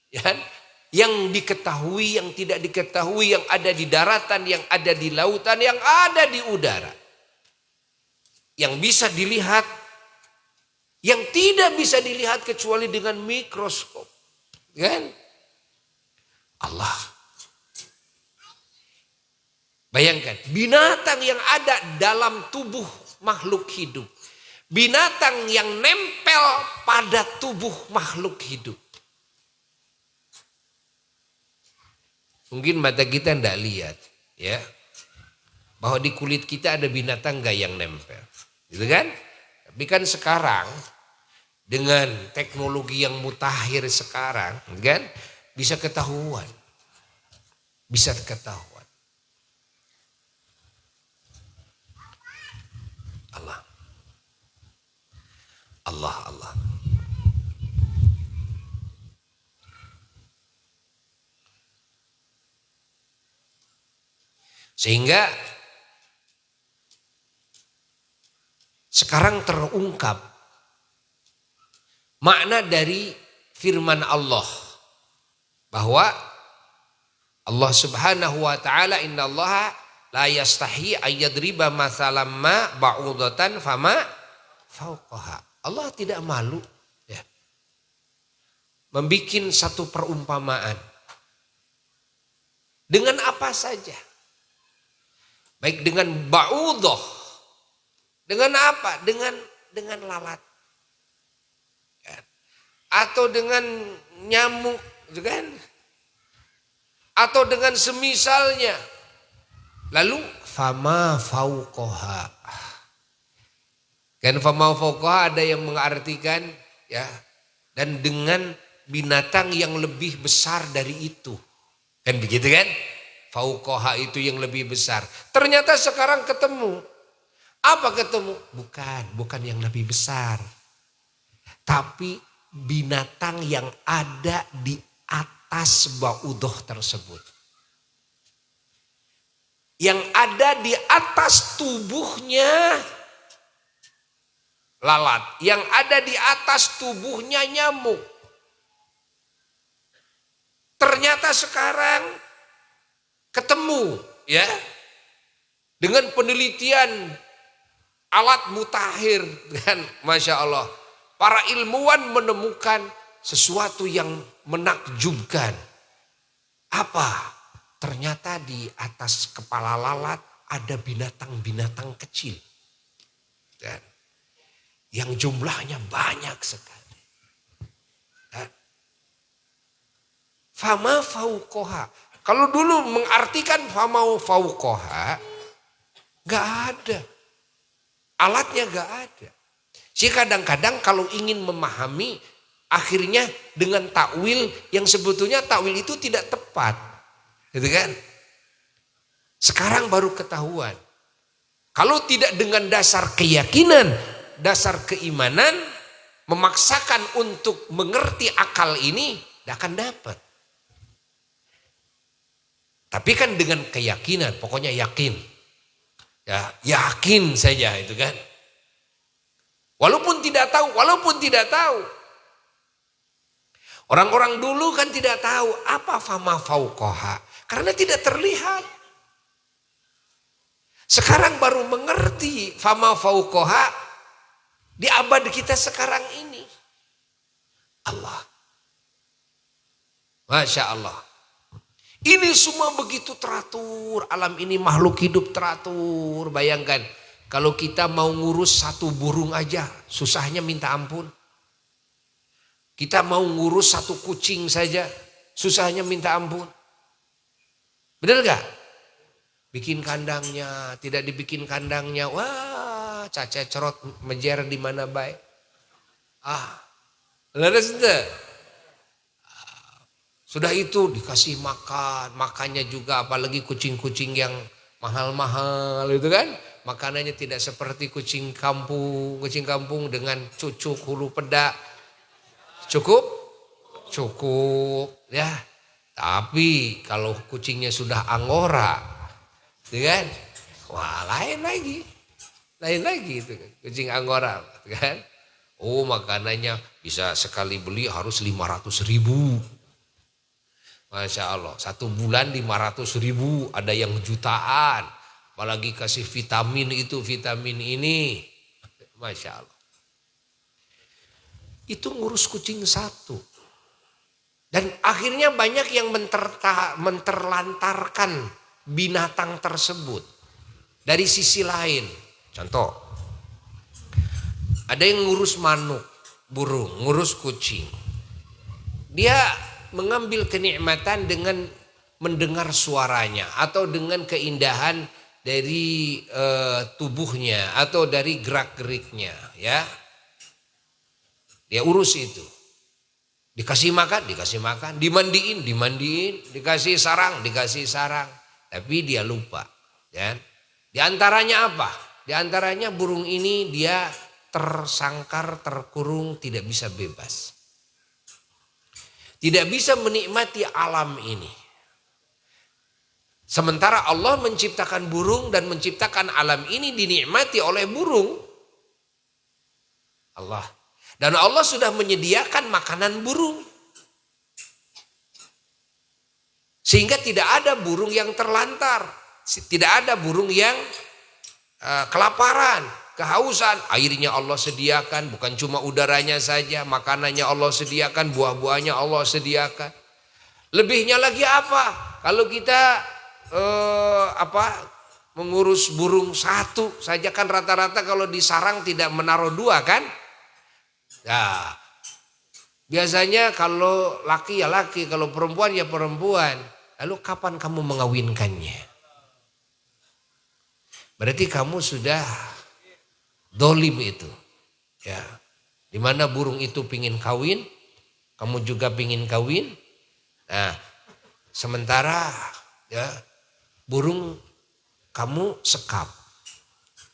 Ya kan? Yang diketahui, yang tidak diketahui, yang ada di daratan, yang ada di lautan, yang ada di udara. Yang bisa dilihat, yang tidak bisa dilihat kecuali dengan mikroskop. Kan? Allah. Bayangkan, binatang yang ada dalam tubuh makhluk hidup. Binatang yang nempel pada tubuh makhluk hidup. Mungkin mata kita tidak lihat, ya, bahwa di kulit kita ada binatang gak yang nempel, gitu kan? Tapi kan sekarang dengan teknologi yang mutakhir sekarang, kan, bisa ketahuan, Allah. Sehingga sekarang terungkap makna dari firman Allah bahwa Allah Subhanahu wa taala, innallaha la yastahi ayyadriba mathalam ma ba'udatan fama fauqaha. Allah tidak malu, ya, membikin satu perumpamaan dengan apa saja. Baik dengan ba'udah. Dengan apa? Dengan lalat. Atau dengan nyamuk, kan? Atau dengan semisalnya. Lalu fama fauqaha. Kan fama fauqaha ada yang mengartikan, ya, dan dengan binatang yang lebih besar dari itu. Kan begitu kan? Fauqaha itu yang lebih besar. Ternyata sekarang ketemu. Apa ketemu? Bukan yang lebih besar. Tapi binatang yang ada di atas ba'udah tersebut. Yang ada di atas tubuhnya lalat. Yang ada di atas tubuhnya nyamuk. Ternyata sekarang ketemu, ya, dengan penelitian alat mutakhir, kan, Masya Allah. Para ilmuwan menemukan sesuatu yang menakjubkan. Apa? Ternyata di atas kepala lalat ada binatang-binatang kecil. Dan yang jumlahnya banyak sekali. Dan fama fauqaha. Kalau dulu mengartikan fama fauqaha, gak ada. Alatnya gak ada. Jadi kadang-kadang kalau ingin memahami, akhirnya dengan takwil yang sebetulnya takwil itu tidak tepat. Gitu kan? Sekarang baru ketahuan. Kalau tidak dengan dasar keyakinan, dasar keimanan, memaksakan untuk mengerti akal ini, tidak akan dapat. Tapi kan dengan keyakinan, pokoknya yakin. Ya, yakin saja itu kan. Walaupun tidak tahu. Orang-orang dulu kan tidak tahu apa fama fauqaha. Karena tidak terlihat. Sekarang baru mengerti fama fauqaha di abad kita sekarang ini. Allah. Masya Allah. Ini semua begitu teratur. Alam ini makhluk hidup teratur. Bayangkan kalau kita mau ngurus satu burung aja susahnya minta ampun. Kita mau ngurus satu kucing saja susahnya minta ampun. Benar gak? Bikin kandangnya, tidak dibikin kandangnya. Wah, caca cerot menjer di mana baik. Benar sudah. Sudah itu dikasih makan, makannya juga apalagi kucing-kucing yang mahal-mahal itu kan. Makanannya tidak seperti kucing kampung dengan cucuk hulu pedak. Cukup? Cukup ya. Tapi kalau kucingnya sudah angora, gitu kan? Wah lain lagi. Lain lagi itu kan. Kucing angora kan. Oh makanannya bisa sekali beli harus 500.000. Masya Allah. 1 bulan 500.000. Ada yang jutaan. Apalagi kasih vitamin itu, vitamin ini. Masya Allah. Itu ngurus kucing satu. Dan akhirnya banyak yang menterlantarkan binatang tersebut. Dari sisi lain. Contoh. Ada yang ngurus manuk, burung, ngurus kucing. Dia mengambil kenikmatan dengan mendengar suaranya. Atau dengan keindahan dari tubuhnya. Atau dari gerak-geriknya. Ya. Dia urus itu. Dikasih makan, dimandiin, dikasih sarang. Tapi dia lupa. Ya. Di antaranya apa? Di antaranya burung ini dia tersangkar, terkurung, tidak bisa bebas. Tidak bisa menikmati alam ini. Sementara Allah menciptakan burung dan menciptakan alam ini dinikmati oleh burung. Allah. Dan Allah sudah menyediakan makanan burung. Sehingga tidak ada burung yang terlantar. Tidak ada burung yang kelaparan, kehausan. Airnya Allah sediakan, bukan cuma udaranya saja. Makanannya Allah sediakan, buah-buahnya Allah sediakan. Lebihnya lagi apa? Kalau kita mengurus burung satu saja kan rata-rata kalau di sarang tidak menaruh 2 kan? Nah, biasanya kalau laki ya laki, kalau perempuan ya perempuan. Lalu kapan kamu mengawinkannya? Berarti kamu sudah dolim itu. Ya, dimana burung itu pingin kawin, kamu juga pingin kawin. Nah, sementara ya burung kamu sekap,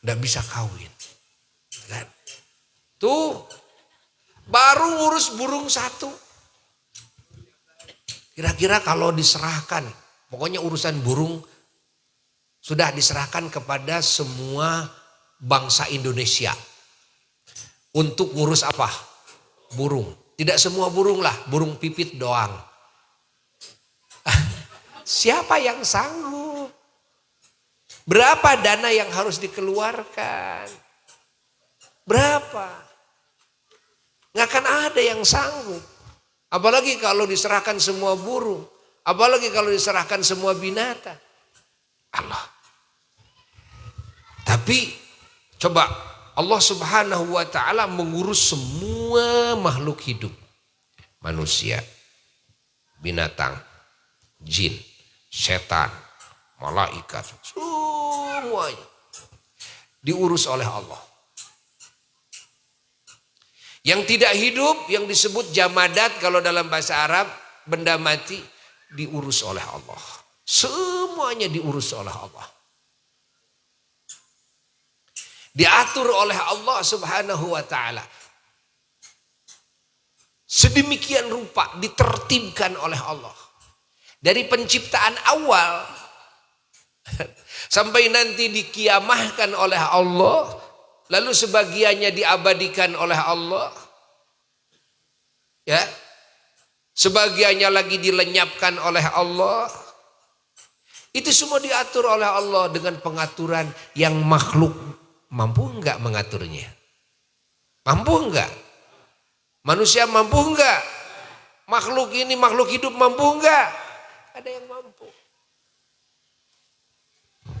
nggak bisa kawin. Kan? Tuh. Baru ngurus burung satu. Kira-kira kalau diserahkan, pokoknya urusan burung sudah diserahkan kepada semua bangsa Indonesia. Untuk ngurus apa? Burung. Tidak semua burung lah, burung pipit doang. Siapa yang sanggup? Berapa dana yang harus dikeluarkan? Berapa? Nggak akan ada yang sanggup. Apalagi kalau diserahkan semua burung. Apalagi kalau diserahkan semua binatang. Allah. Tapi coba Allah Subhanahu wa ta'ala mengurus semua makhluk hidup. Manusia, binatang, jin, setan, malaikat. Semuanya diurus oleh Allah. Yang tidak hidup, yang disebut jamadat kalau dalam bahasa Arab, benda mati, diurus oleh Allah. Semuanya diurus oleh Allah. Diatur oleh Allah Subhanahu wa ta'ala. Sedemikian rupa ditertibkan oleh Allah. Dari penciptaan awal sampai nanti dikiamahkan oleh Allah. Lalu sebagiannya diabadikan oleh Allah. Ya. Sebagiannya lagi dilenyapkan oleh Allah. Itu semua diatur oleh Allah dengan pengaturan yang makhluk mampu enggak mengaturnya? Mampu enggak? Manusia mampu enggak? Makhluk ini, makhluk hidup mampu enggak? Ada yang mampu.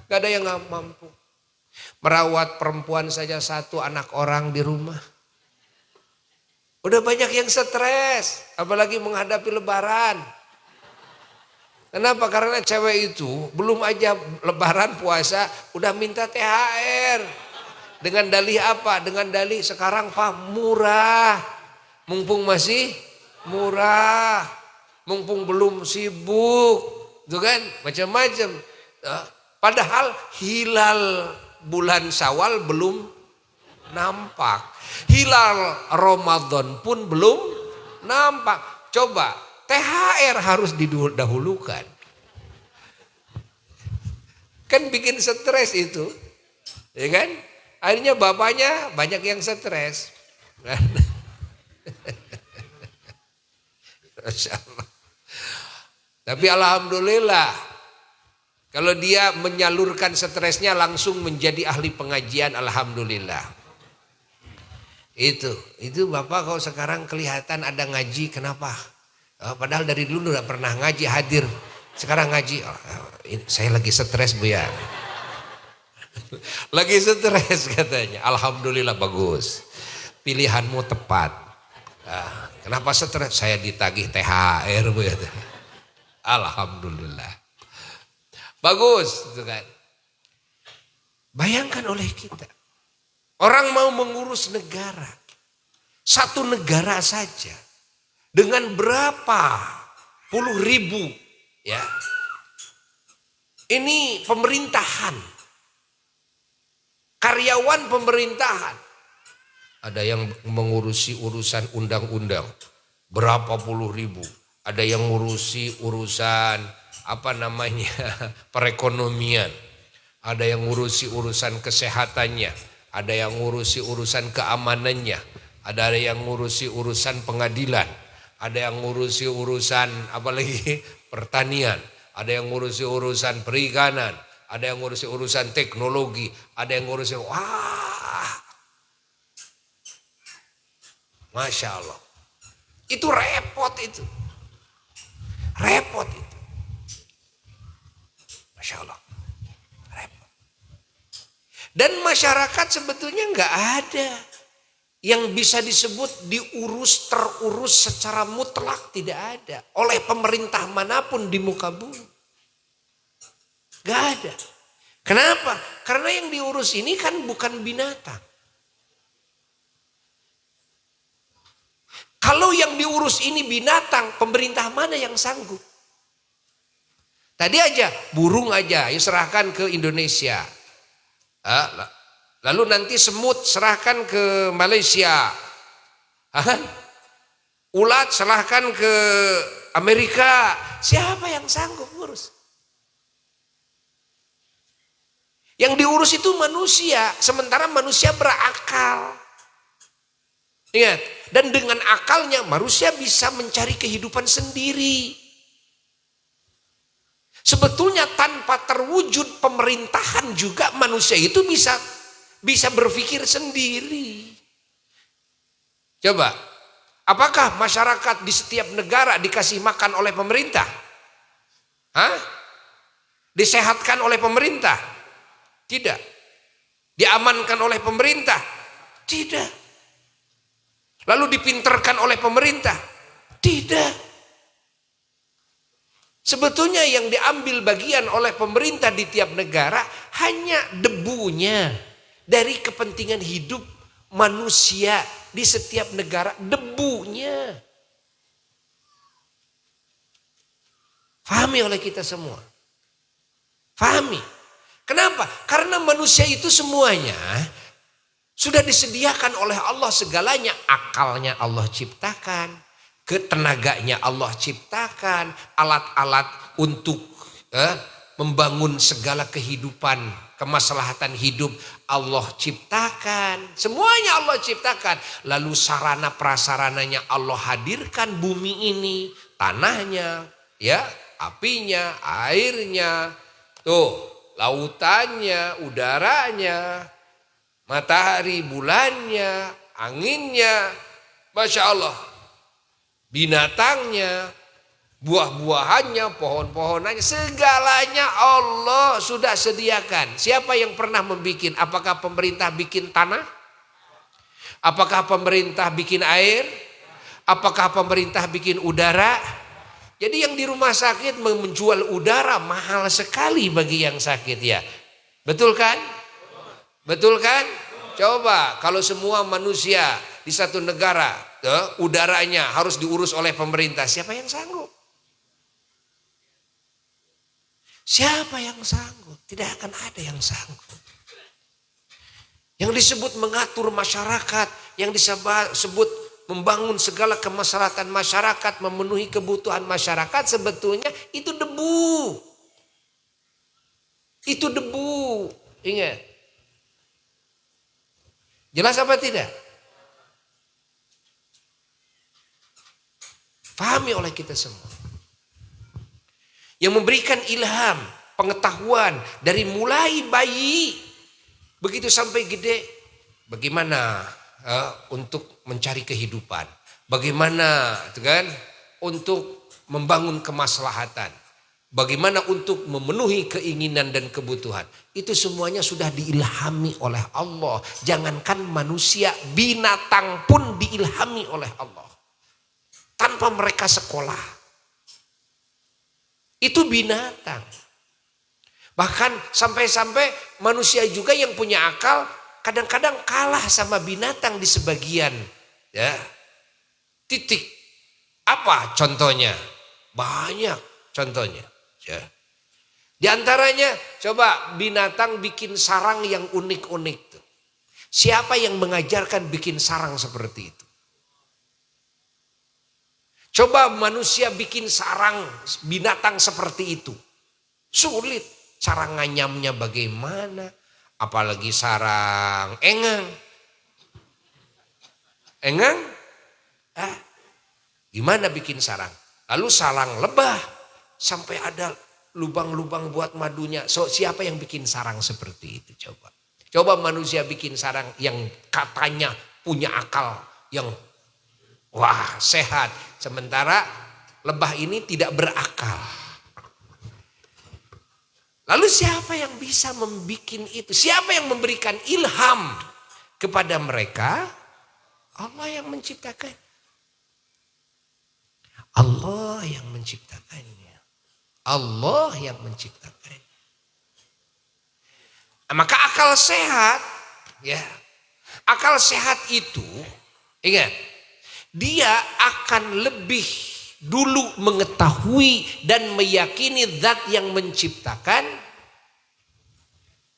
Gak ada yang nggak mampu. Merawat perempuan saja 1 anak orang di rumah. Udah banyak yang stres, apalagi menghadapi lebaran. Kenapa? Karena cewek itu belum aja lebaran puasa udah minta THR. Dengan dalih apa? Dengan dalih sekarang Pak murah. Mumpung masih murah. mumpung belum sibuk, tuh kan macam-macam. Padahal hilal bulan Syawal belum nampak, hilal Ramadan pun belum nampak. Coba THR harus didahulukan, kan bikin stres itu, ya kan? Akhirnya bapaknya banyak yang stres. Masya Allah. Tapi alhamdulillah, kalau dia menyalurkan stresnya langsung menjadi ahli pengajian, alhamdulillah. Itu bapak kalau sekarang kelihatan ada ngaji, kenapa? Padahal dari dulu udah pernah ngaji, hadir. Sekarang ngaji, saya lagi stres bu ya. Lagi stres katanya. Alhamdulillah bagus. Pilihanmu tepat. Kenapa stres? Saya ditagih THR bu ya. Alhamdulillah. Bagus, gitu kan. Bayangkan oleh kita. Orang mau mengurus negara. Satu negara saja. Dengan berapa puluh ribu. Ya. Ini pemerintahan. Karyawan pemerintahan. Ada yang mengurusi urusan undang-undang. Berapa puluh ribu. Ada yang ngurusi urusan perekonomian. Ada yang ngurusi urusan kesehatannya. Ada yang ngurusi urusan keamanannya. Ada yang ngurusi urusan pengadilan. Ada yang ngurusi urusan pertanian. Ada yang ngurusi urusan perikanan. Ada yang ngurusi urusan teknologi. Ada yang ngurusi Masya Allah. Itu repot itu. Repot itu. Masya Allah. Repot. Dan masyarakat sebetulnya nggak ada yang bisa disebut terurus secara mutlak, tidak ada. Oleh pemerintah manapun di muka bumi. Nggak ada. Kenapa? Karena yang diurus ini kan bukan binatang. Kalau yang diurus ini binatang, pemerintah mana yang sanggup? Tadi aja, burung aja, ya serahkan ke Indonesia. Lalu nanti semut serahkan ke Malaysia. Ulat serahkan ke Amerika. Siapa yang sanggup ngurus? Yang diurus itu manusia, sementara manusia berakal. Ingat, dan dengan akalnya manusia bisa mencari kehidupan sendiri. Sebetulnya tanpa terwujud pemerintahan juga manusia itu bisa berpikir sendiri. Coba, apakah masyarakat di setiap negara dikasih makan oleh pemerintah? Disehatkan oleh pemerintah? Tidak. Diamankan oleh pemerintah? Tidak. Lalu dipinterkan oleh pemerintah? Tidak. Sebetulnya yang diambil bagian oleh pemerintah di tiap negara hanya debunya dari kepentingan hidup manusia di setiap negara. Debunya. Fahami oleh kita semua. Fahami. Kenapa? Karena manusia itu semuanya sudah disediakan oleh Allah segalanya. Akalnya Allah ciptakan, ketenaganya Allah ciptakan, alat-alat untuk membangun segala kehidupan, kemaslahatan hidup Allah ciptakan. Semuanya Allah ciptakan. Lalu sarana prasarananya Allah hadirkan, bumi ini, tanahnya, ya, apinya, airnya, lautannya, udaranya, matahari, bulannya, anginnya, Masya Allah. Binatangnya, buah-buahannya, pohon-pohonannya, segalanya Allah sudah sediakan. Siapa yang pernah membuat? Apakah pemerintah bikin tanah? Apakah pemerintah bikin air? Apakah pemerintah bikin udara? Jadi yang di rumah sakit menjual udara mahal sekali bagi yang sakit ya. Betul kan? Betul kan? Coba kalau semua manusia di satu negara udaranya harus diurus oleh pemerintah, siapa yang sanggup? Siapa yang sanggup? Tidak akan ada yang sanggup. Yang disebut mengatur masyarakat, yang disebut membangun segala kemaslahatan masyarakat, memenuhi kebutuhan masyarakat, sebetulnya itu debu. Itu debu. Ingat. Jelas apa tidak? Pahami oleh kita semua. Yang memberikan ilham, pengetahuan dari mulai bayi begitu sampai gede, bagaimana untuk mencari kehidupan, bagaimana kan untuk membangun kemaslahatan, bagaimana untuk memenuhi keinginan dan kebutuhan. Itu semuanya sudah diilhami oleh Allah. Jangankan manusia, binatang pun diilhami oleh Allah. Tanpa mereka sekolah. Itu binatang. Bahkan sampai-sampai manusia juga yang punya akal kadang-kadang kalah sama binatang di sebagian ya titik. Apa contohnya? Banyak contohnya. Ya. Di antaranya coba binatang bikin sarang yang unik-unik tuh. Siapa yang mengajarkan bikin sarang seperti itu? Coba manusia bikin sarang binatang seperti itu. Sulit. Cara nganyamnya bagaimana? Apalagi sarang engang. Engang? Gimana bikin sarang? Lalu sarang lebah. Sampai ada lubang-lubang buat madunya. So, siapa yang bikin sarang seperti itu? Coba. Coba manusia bikin sarang yang katanya punya akal. Yang wah sehat. Sementara lebah ini tidak berakal. Lalu siapa yang bisa membuat itu? Siapa yang memberikan ilham kepada mereka? Allah yang menciptakan. Allah yang menciptakannya. Allah yang menciptakannya. Maka akal sehat, ya, akal sehat itu, ingat, dia akan lebih dulu mengetahui dan meyakini zat yang menciptakan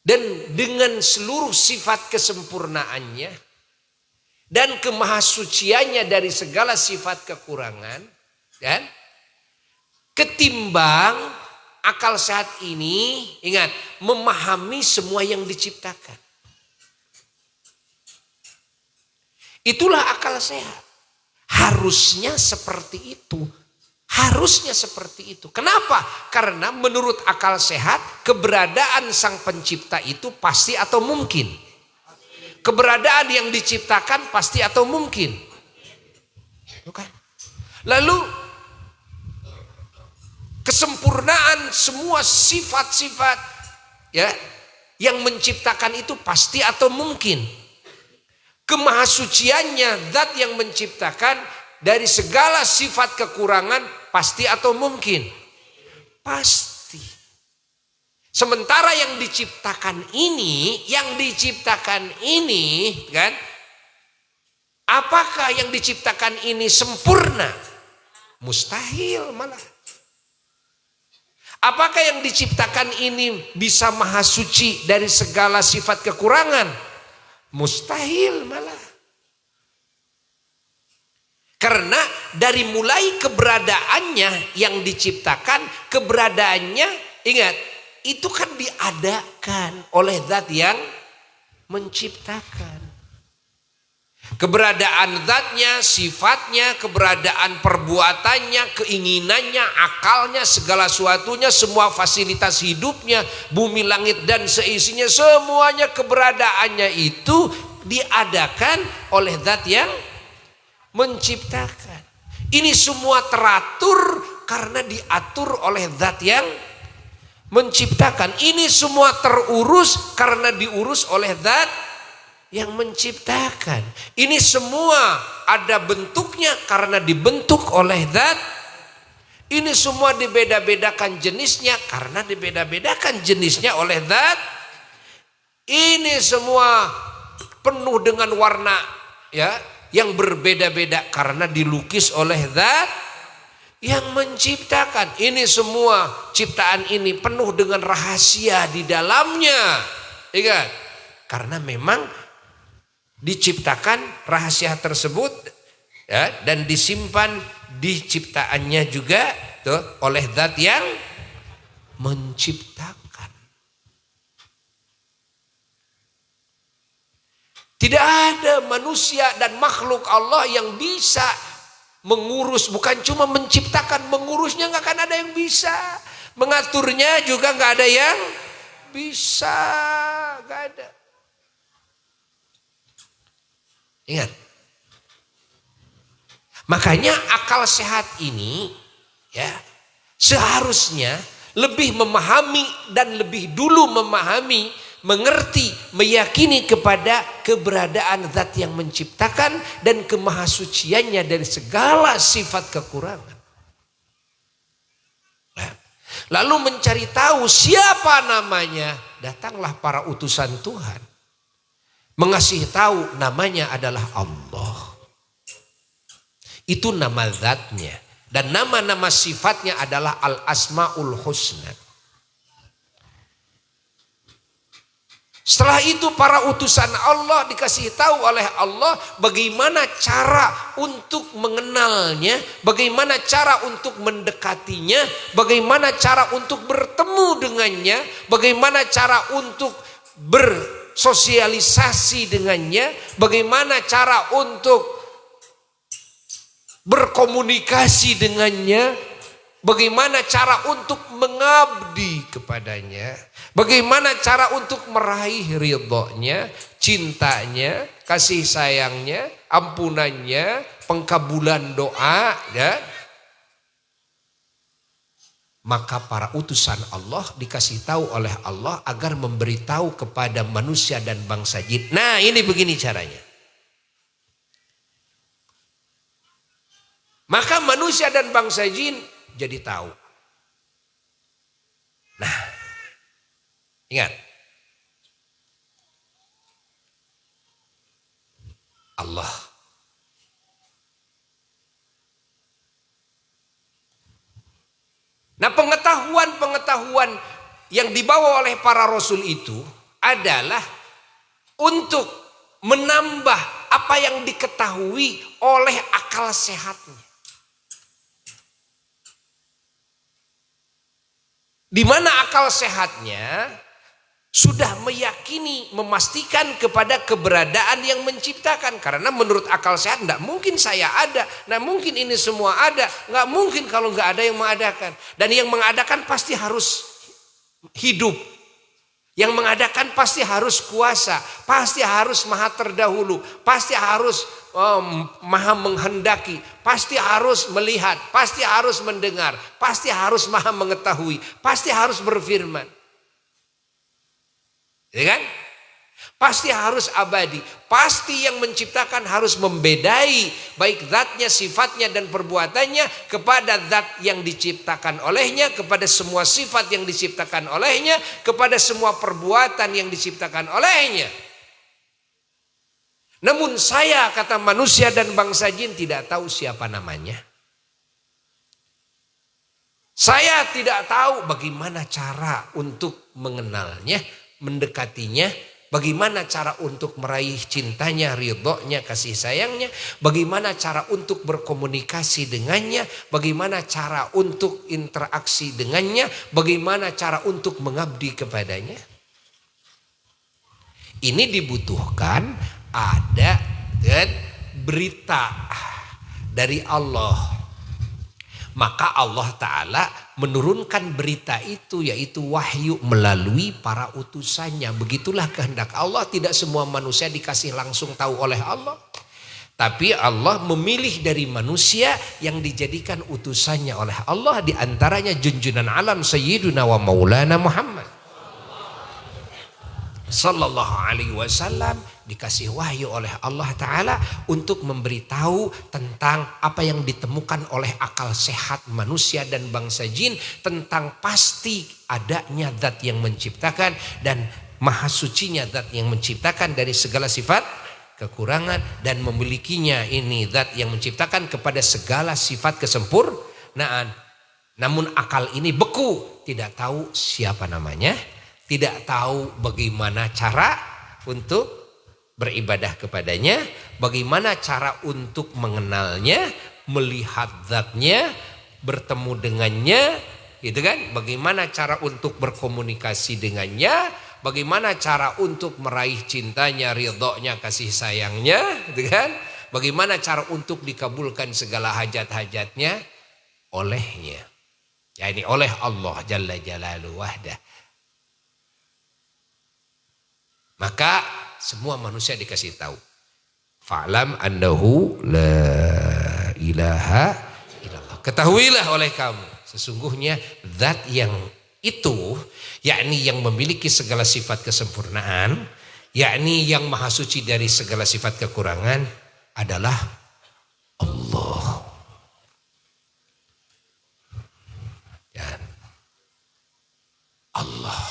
dan dengan seluruh sifat kesempurnaannya dan kemahasuciannya dari segala sifat kekurangan, dan ketimbang akal sehat ini, ingat, memahami semua yang diciptakan. Itulah akal sehat. Harusnya seperti itu. Harusnya seperti itu. Kenapa? Karena menurut akal sehat, keberadaan sang pencipta itu pasti atau mungkin. Keberadaan yang diciptakan pasti atau mungkin. Bukan? Lalu kesempurnaan semua sifat-sifat ya yang menciptakan itu pasti atau mungkin. Kemahasuciannya zat yang menciptakan dari segala sifat kekurangan pasti atau mungkin? Pasti. Sementara yang diciptakan ini kan, apakah yang diciptakan ini sempurna? Mustahil malah. Apakah yang diciptakan ini bisa maha suci dari segala sifat kekurangan? Mustahil malah. Karena dari mulai keberadaannya yang diciptakan, keberadaannya ingat itu kan diadakan oleh zat yang menciptakan. Keberadaan zatnya, sifatnya, keberadaan perbuatannya, keinginannya, akalnya, segala sesuatunya, semua fasilitas hidupnya, bumi, langit dan seisinya, semuanya keberadaannya itu diadakan oleh zat yang menciptakan. Ini semua teratur karena diatur oleh zat yang menciptakan. Ini semua terurus karena diurus oleh zat yang menciptakan. Ini semua ada bentuknya karena dibentuk oleh zat. Ini semua dibeda-bedakan jenisnya karena dibeda-bedakan jenisnya oleh zat. Ini semua penuh dengan warna ya yang berbeda-beda karena dilukis oleh zat. yang menciptakan. Ini semua ciptaan ini penuh dengan rahasia di dalamnya. Ingat, karena memang diciptakan rahasia tersebut ya, dan disimpan di ciptaannya juga tuh, oleh zat yang menciptakan. Tidak ada manusia dan makhluk Allah yang bisa mengurus, bukan cuma menciptakan, mengurusnya nggak akan ada yang bisa, mengaturnya juga nggak ada yang bisa, nggak ada. Ingat, makanya akal sehat ini ya seharusnya lebih memahami dan lebih dulu memahami, mengerti, meyakini kepada keberadaan zat yang menciptakan dan kemahasuciannya dari segala sifat kekurangan. Lalu mencari tahu siapa namanya, datanglah para utusan Tuhan. Mengasih tahu namanya adalah Allah. Itu nama zatnya. Dan nama-nama sifatnya adalah Al-Asma'ul Husna. Setelah itu para utusan Allah dikasih tahu oleh Allah bagaimana cara untuk mengenalnya, bagaimana cara untuk mendekatinya, bagaimana cara untuk bertemu dengannya, bagaimana cara untuk bersosialisasi dengannya, bagaimana cara untuk berkomunikasi dengannya, bagaimana cara untuk mengabdi kepadanya, bagaimana cara untuk meraih ridhonya, cintanya, kasih sayangnya, ampunannya, pengkabulan doa ya. Maka para utusan Allah dikasih tahu oleh Allah agar memberitahu kepada manusia dan bangsa jin. Nah, ini begini caranya. Maka manusia dan bangsa jin jadi tahu. Nah, ingat. Allah. Nah, pengetahuan yang dibawa oleh para rasul itu adalah untuk menambah apa yang diketahui oleh akal sehatnya. Di mana akal sehatnya sudah meyakini, memastikan kepada keberadaan yang menciptakan. Karena menurut akal sehat tidak mungkin saya ada, tidak mungkin ini semua ada, nggak mungkin kalau nggak ada yang mengadakan. Dan yang mengadakan pasti harus hidup, yang mengadakan pasti harus kuasa, pasti harus maha terdahulu, pasti harus maha menghendaki, pasti harus melihat, pasti harus mendengar, pasti harus maha mengetahui, pasti harus berfirman. Ya kan? Pasti harus abadi. Pasti yang menciptakan harus membedai baik zatnya, sifatnya dan perbuatannya kepada zat yang diciptakan olehnya, kepada semua sifat yang diciptakan olehnya, kepada semua perbuatan yang diciptakan olehnya. Namun saya, kata manusia dan bangsa jin, tidak tahu siapa namanya. Saya tidak tahu bagaimana cara untuk mengenalnya, mendekatinya, bagaimana cara untuk meraih cintanya, ridhonya, kasih sayangnya, bagaimana cara untuk berkomunikasi dengannya, bagaimana cara untuk interaksi dengannya, bagaimana cara untuk mengabdi kepadanya. Ini dibutuhkan ada dan berita dari Allah. Maka Allah Ta'ala menurunkan berita itu, yaitu wahyu melalui para utusannya. Begitulah kehendak Allah. Tidak semua manusia dikasih langsung tahu oleh Allah. Tapi Allah memilih dari manusia yang dijadikan utusannya oleh Allah. Di antaranya junjunan alam Sayyiduna wa Maulana Muhammad Sallallahu alaihi wasallam, dikasih wahyu oleh Allah Ta'ala untuk memberitahu tentang apa yang ditemukan oleh akal sehat manusia dan bangsa jin, tentang pasti adanya zat yang menciptakan dan maha sucinya zat yang menciptakan dari segala sifat kekurangan, dan memilikinya ini zat yang menciptakan kepada segala sifat kesempurnaan. kesempurnaan. Namun akal ini beku, tidak tahu siapa namanya, tidak tahu bagaimana cara untuk beribadah kepadanya, bagaimana cara untuk mengenalnya, melihat zatnya, bertemu dengannya, gitu kan? Bagaimana cara untuk berkomunikasi dengannya, bagaimana cara untuk meraih cintanya, ridhonya, kasih sayangnya, gitu kan? Bagaimana cara untuk dikabulkan segala hajat-hajatnya olehnya. Ya ini oleh Allah Jalla Jalaluhu wahdah. Maka semua manusia dikasih tahu. Fa'lam annahu la ilaha illallah. Ketahuilah oleh kamu, sesungguhnya zat yang itu, yakni yang memiliki segala sifat kesempurnaan, yakni yang maha suci dari segala sifat kekurangan adalah Allah. Dan Allah.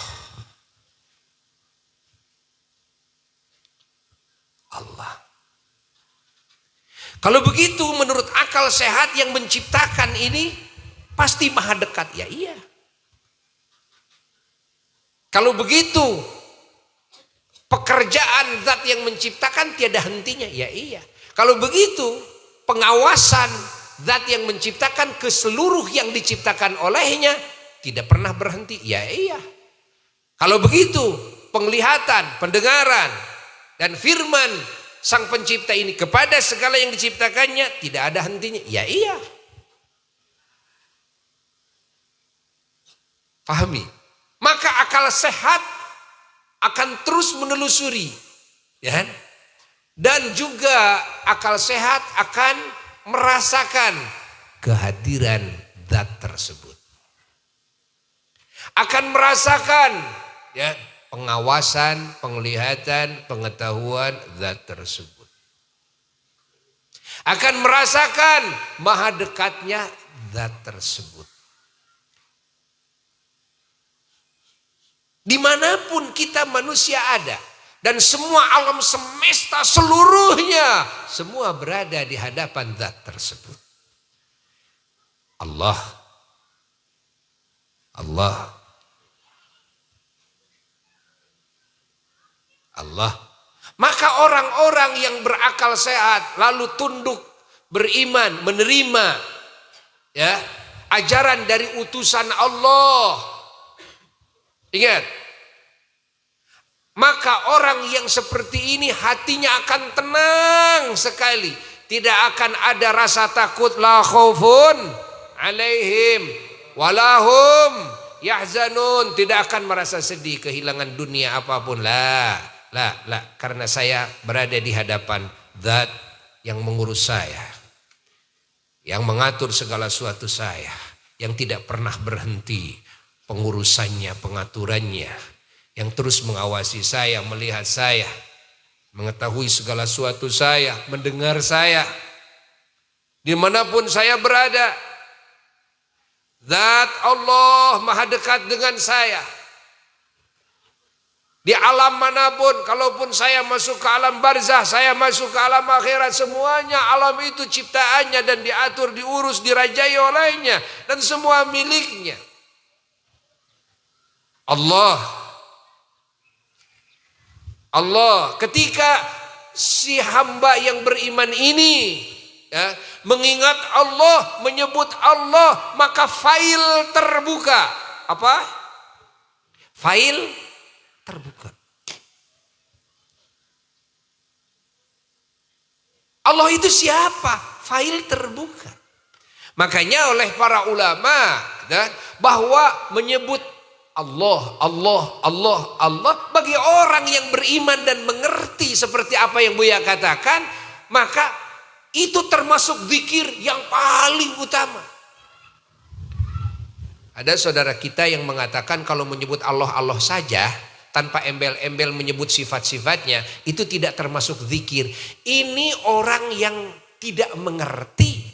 Allah. Kalau begitu menurut akal sehat yang menciptakan ini pasti maha dekat. Ya iya. Kalau begitu pekerjaan zat yang menciptakan tiada hentinya. Ya iya. Kalau begitu pengawasan zat yang menciptakan ke seluruh yang diciptakan olehnya tidak pernah berhenti. Ya iya. Kalau begitu penglihatan, pendengaran, dan firman sang pencipta ini kepada segala yang diciptakannya tidak ada hentinya. Ya iya. Pahami? Maka akal sehat akan terus menelusuri. Ya. Dan juga akal sehat akan merasakan kehadiran zat tersebut. Akan merasakan ya, pengawasan, penglihatan, pengetahuan zat tersebut. Akan merasakan maha dekatnya zat tersebut. Dimanapun kita manusia ada, dan semua alam semesta seluruhnya, semua berada di hadapan zat tersebut. Allah. Allah. Allah. Maka orang-orang yang berakal sehat lalu tunduk, beriman, menerima ya ajaran dari utusan Allah. Ingat. Maka orang yang seperti ini hatinya akan tenang sekali. Tidak akan ada rasa takut, la khaufun alaihim walahum yahzanun. Tidak akan merasa sedih kehilangan dunia apapun. La. Karena saya berada di hadapan zat yang mengurus saya, yang mengatur segala sesuatu saya, yang tidak pernah berhenti pengurusannya, pengaturannya, yang terus mengawasi saya, melihat saya, mengetahui segala sesuatu saya, mendengar saya, dimanapun saya berada. Zat Allah maha dekat dengan saya. Di alam manapun, kalaupun saya masuk ke alam barzah, saya masuk ke alam akhirat, semuanya alam itu ciptaannya dan diatur, diurus, dirajai olehnya, dan semua miliknya. Allah ketika si hamba yang beriman ini ya, mengingat Allah, menyebut Allah, maka fail terbuka. Apa? Fail terbuka. Allah itu siapa? Fail terbuka. Makanya oleh para ulama ya, bahwa menyebut Allah bagi orang yang beriman dan mengerti seperti apa yang Buya katakan, maka itu termasuk zikir yang paling utama. Ada saudara kita yang mengatakan kalau menyebut Allah saja tanpa embel-embel menyebut sifat-sifatnya itu tidak termasuk zikir. Ini orang yang tidak mengerti.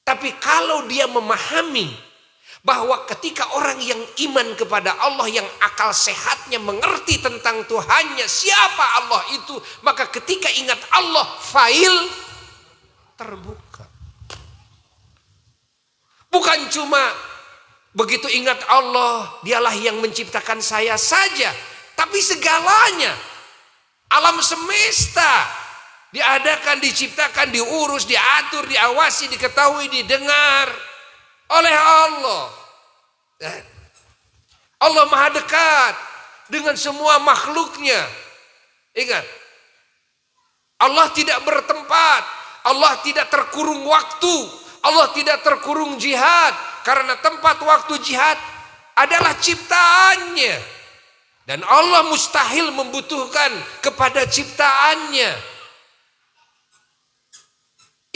Tapi kalau dia memahami bahwa ketika orang yang iman kepada Allah, yang akal sehatnya mengerti tentang Tuhannya, siapa Allah itu, maka ketika ingat Allah, fail terbuka. Bukan cuma begitu ingat Allah, dialah yang menciptakan saya saja, tapi segalanya. Alam semesta diadakan, diciptakan, diurus, diatur, diawasi, diketahui, didengar oleh Allah. Allah maha dekat dengan semua makhluknya. Ingat, Allah tidak bertempat, Allah tidak terkurung waktu, Allah tidak terkurung jihad. Karena tempat waktu jihad adalah ciptaannya. Dan Allah mustahil membutuhkan kepada ciptaannya.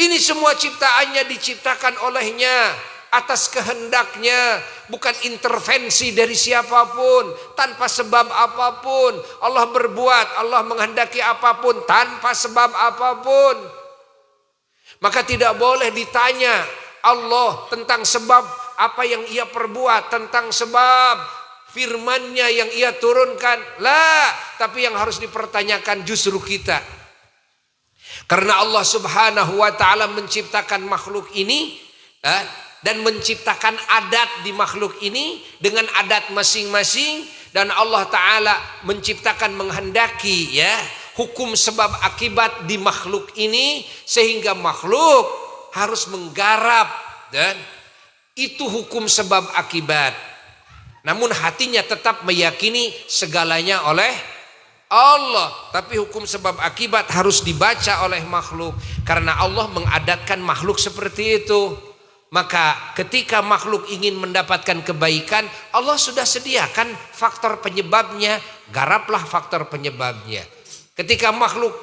Ini semua ciptaannya diciptakan olehnya atas kehendaknya, bukan intervensi dari siapapun, tanpa sebab apapun. Allah berbuat, Allah menghendaki apapun tanpa sebab apapun. Maka tidak boleh ditanya Allah tentang sebab apa yang ia perbuat, tentang sebab firman-Nya yang ia turunkan. Lah, tapi yang harus dipertanyakan justru kita. Karena Allah Subhanahu wa taala menciptakan makhluk ini dan menciptakan adat di makhluk ini dengan adat masing-masing, dan Allah taala menciptakan menghendaki hukum sebab akibat di makhluk ini, sehingga makhluk harus menggarap, dan itu hukum sebab akibat. Namun hatinya tetap meyakini segalanya oleh Allah, tapi hukum sebab akibat harus dibaca oleh makhluk, karena Allah mengadatkan makhluk seperti itu. Maka ketika makhluk ingin mendapatkan kebaikan, Allah sudah sediakan faktor penyebabnya, garaplah faktor penyebabnya. Ketika makhluk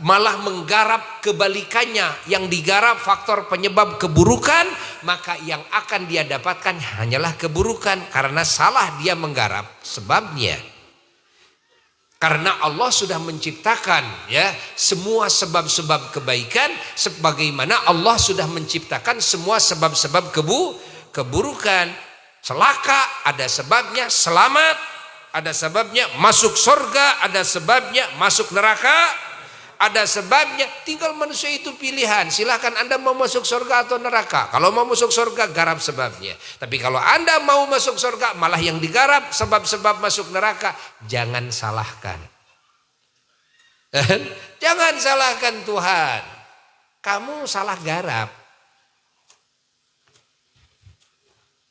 malah menggarap kebalikannya, yang digarap faktor penyebab keburukan, maka yang akan dia dapatkan hanyalah keburukan, karena salah dia menggarap sebabnya. Karena Allah sudah menciptakan semua sebab-sebab kebaikan, sebagaimana Allah sudah menciptakan semua sebab-sebab keburukan. Celaka ada sebabnya, selamat ada sebabnya, masuk surga ada sebabnya, masuk neraka ada sebabnya. Tinggal manusia itu pilihan. Silahkan Anda mau masuk surga atau neraka. Kalau mau masuk surga, garap sebabnya. Tapi kalau Anda mau masuk surga, malah yang digarap sebab-sebab masuk neraka, jangan salahkan. Jangan salahkan Tuhan. Kamu salah garap.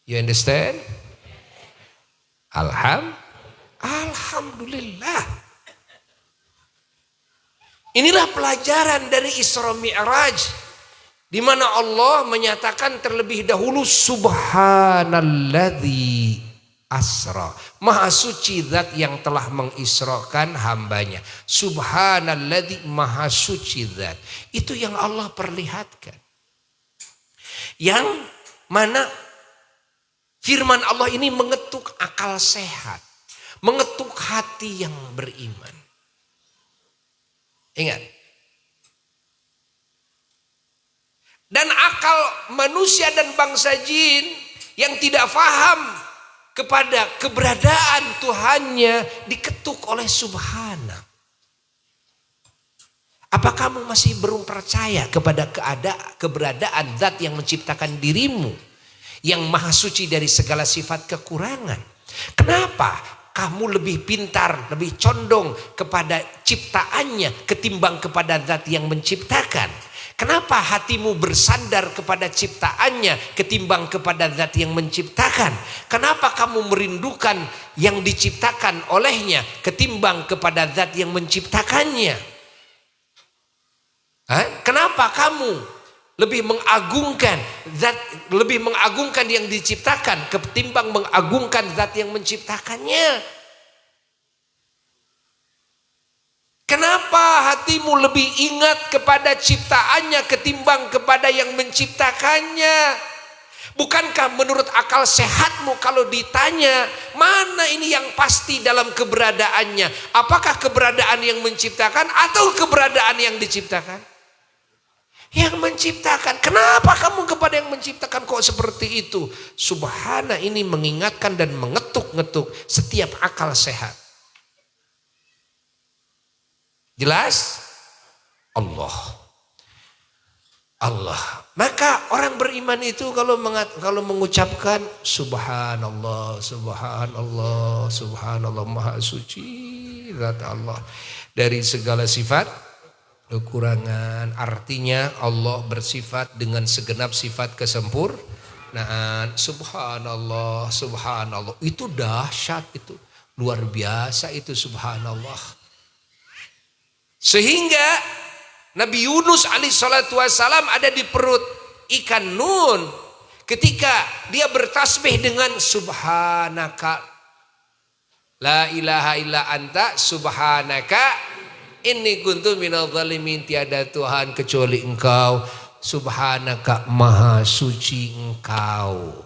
You understand? Alhamdulillah. Inilah pelajaran dari Isra Mi'raj, di mana Allah menyatakan terlebih dahulu subhanalladzi asra. Maha suci zat yang telah mengisrakan hambanya. Subhanalladzi, maha suci zat. Itu yang Allah perlihatkan. Yang mana firman Allah ini mengetuk akal sehat, mengetuk hati yang beriman. Ingat. Dan akal manusia dan bangsa jin yang tidak faham kepada keberadaan Tuhannya diketuk oleh Subhana. Apa kamu masih belum percaya kepada keberadaan zat yang menciptakan dirimu, yang maha suci dari segala sifat kekurangan? Kenapa kamu lebih pintar, lebih condong kepada ciptaannya ketimbang kepada zat yang menciptakan? Kenapa hatimu bersandar kepada ciptaannya ketimbang kepada zat yang menciptakan? Kenapa kamu merindukan yang diciptakan olehnya ketimbang kepada zat yang menciptakannya? Kenapa kamu lebih mengagungkan yang diciptakan ketimbang mengagungkan zat yang menciptakannya? Kenapa hatimu lebih ingat kepada ciptaannya ketimbang kepada yang menciptakannya? Bukankah menurut akal sehatmu kalau ditanya mana ini yang pasti dalam keberadaannya, apakah keberadaan yang menciptakan atau keberadaan yang diciptakan? Yang menciptakan. Kenapa kamu kepada yang menciptakan kok seperti itu? Subhana ini mengingatkan dan mengetuk-ngetuk setiap akal sehat. Jelas? Allah. Maka orang beriman itu kalau mengucapkan subhanallah, subhanallah, subhanallah, maha suci zat Allah dari segala sifat kekurangan. Artinya Allah bersifat dengan segenap sifat kesempurnaan. Subhanallah, subhanallah. Itu dahsyat, itu luar biasa itu subhanallah. Sehingga Nabi Yunus alaihissalatu wassalam ada di perut ikan Nun. Ketika dia bertasbih dengan subhanaka la ilaha illa anta subhanaka inni kuntu minadh dhalimin. Tiada Tuhan kecuali Engkau. Subhanaka maha suci Engkau.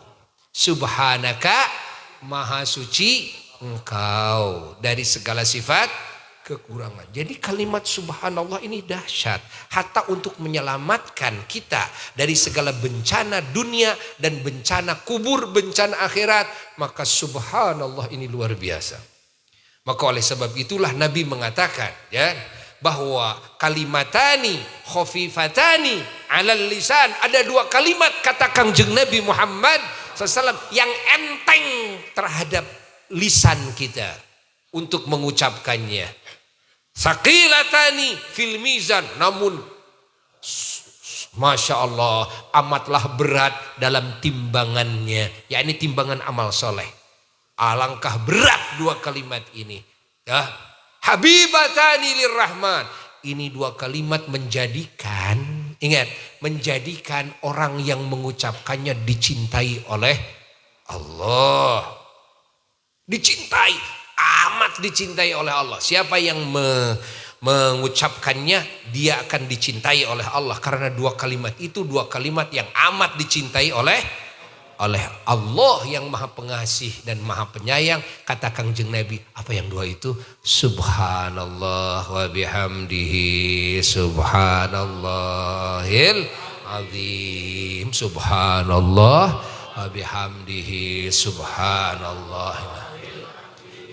Subhanaka maha suci Engkau dari segala sifat kekurangan. Jadi kalimat subhanallah ini dahsyat. Hatta untuk menyelamatkan kita dari segala bencana dunia dan bencana kubur, bencana akhirat. Maka subhanallah ini luar biasa. Maka oleh sebab itulah Nabi mengatakan ya, bahwa kalimatani khafifatani alal lisan. Ada dua kalimat kata Kangjeng Nabi Muhammad SAW yang enteng terhadap lisan kita untuk mengucapkannya. Saqilatani fil mizan, namun Masya Allah amatlah berat dalam timbangannya, yakni timbangan amal soleh. Alangkah berat dua kalimat ini ya. Habibatani lirrahman, ini dua kalimat menjadikan, ingat, menjadikan orang yang mengucapkannya dicintai oleh Allah. Dicintai, amat dicintai oleh Allah. Siapa yang mengucapkannya, dia akan dicintai oleh Allah. Karena dua kalimat itu dua kalimat yang amat dicintai oleh Allah yang maha pengasih dan maha penyayang. Kata Kangjeng Nabi, apa yang dua itu? Subhanallah wa bihamdihi subhanallahil azim. Subhanallah wa bihamdihi subhanallah.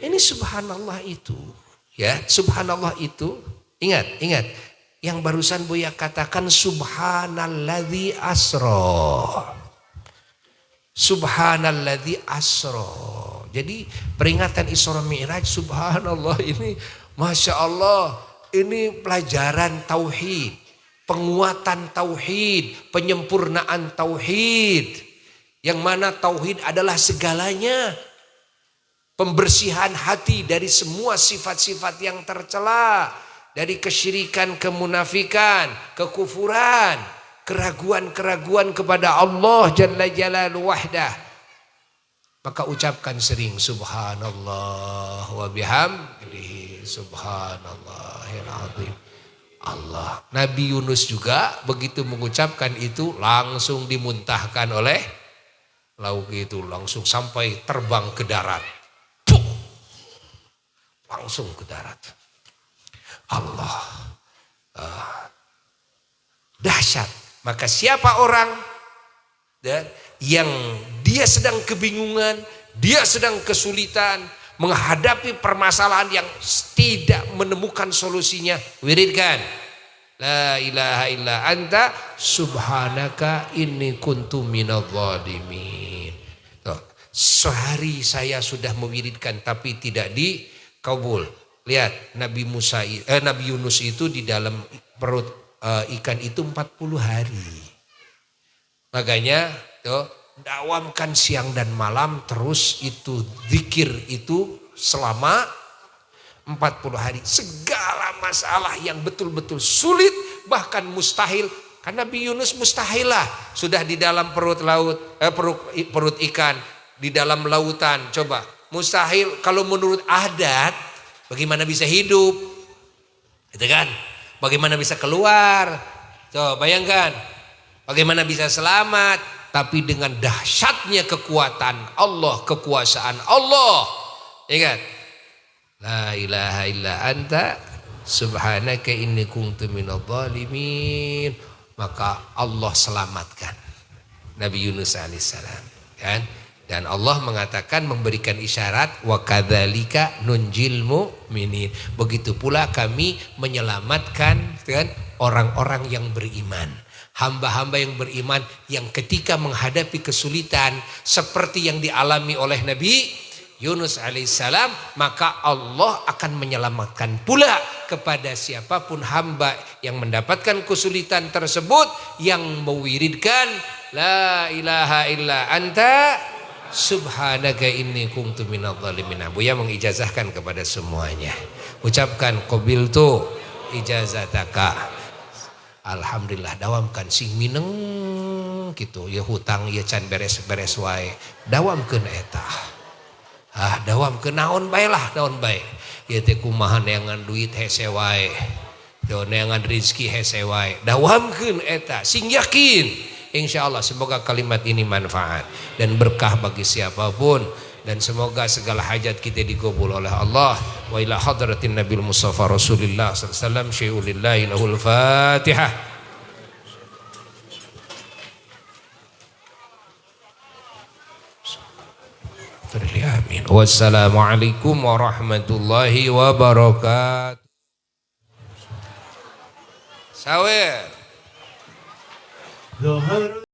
Ini subhanallah itu, ya, subhanallah itu, ingat, yang barusan Buya katakan subhanalladzi asra. Subhanalladzi asra. Jadi peringatan Isra Mi'raj subhanallah ini, Masya Allah, ini pelajaran tauhid, penguatan tauhid, penyempurnaan tauhid. Yang mana tauhid adalah segalanya. Pembersihan hati dari semua sifat-sifat yang tercela, dari kesyirikan, kemunafikan, kekufuran, keraguan-keraguan kepada Allah Jalla Jalaluhu wahdah. Maka ucapkan sering subhanallah wa bihamdihi subhanallahil azim. Allah. Nabi Yunus juga begitu mengucapkan itu langsung dimuntahkan oleh lauk itu, langsung sampai terbang ke darat. Langsung ke darat. Allah dahsyat. Maka siapa orang yang dia sedang kebingungan, dia sedang kesulitan menghadapi permasalahan yang tidak menemukan solusinya, wiridkan la ilaha illa anta subhanaka inni kuntu minadh dhalimin. Sehari saya sudah mewiridkan tapi tidak dikabul. Lihat Nabi Yunus itu di dalam perut ikan itu 40 hari. Makanya dakwamkan siang dan malam terus itu zikir itu selama 40 hari. Segala masalah yang betul-betul sulit bahkan mustahil. Karena Nabi Yunus mustahil lah. Sudah di dalam perut ikan, di dalam lautan. Coba mustahil kalau menurut adat. Bagaimana bisa hidup? Gitu kan? Bagaimana bisa keluar? Coba bayangkan. Bagaimana bisa selamat? Tapi dengan dahsyatnya kekuatan Allah, kekuasaan Allah. Ingat. La ilaha illa anta subhanaka inni kuntu minadh dhalimin. Maka Allah selamatkan Nabi Yunus alaihissalam, kan? Dan Allah mengatakan, memberikan isyarat, wa kadzalika nunjil mu'minin. Begitu pula kami menyelamatkan, kan, orang-orang yang beriman. Hamba-hamba yang beriman yang ketika menghadapi kesulitan seperti yang dialami oleh Nabi Yunus alaihissalam, maka Allah akan menyelamatkan pula kepada siapapun hamba yang mendapatkan kesulitan tersebut, yang mewiridkan la ilaha illa anta subhanaka inni kuntu minadh dhalimin. Buya mengijazahkan kepada semuanya, ucapkan qabiltu ijazataka. Alhamdulillah, dawamkan sing mineng gitu ya, hutang ya can beres-beres wae, dawamkeun eta. Dawamkeun naon bae lah, naon bae ieu teh kumaha neangan duit hese wae, neangan rezeki hese wae, dawamkeun eta sing yakin. Insyaallah semoga kalimat ini manfaat dan berkah bagi siapapun, dan semoga segala hajat kita dikabul oleh Allah. Wa ila hadratin Nabil Mustafa Rasulillah sallallahu alaihi wasallam syai'ulillahi lahul Fatihah. Amin. Wassalamualaikum warahmatullahi wabarakatuh. Sawer.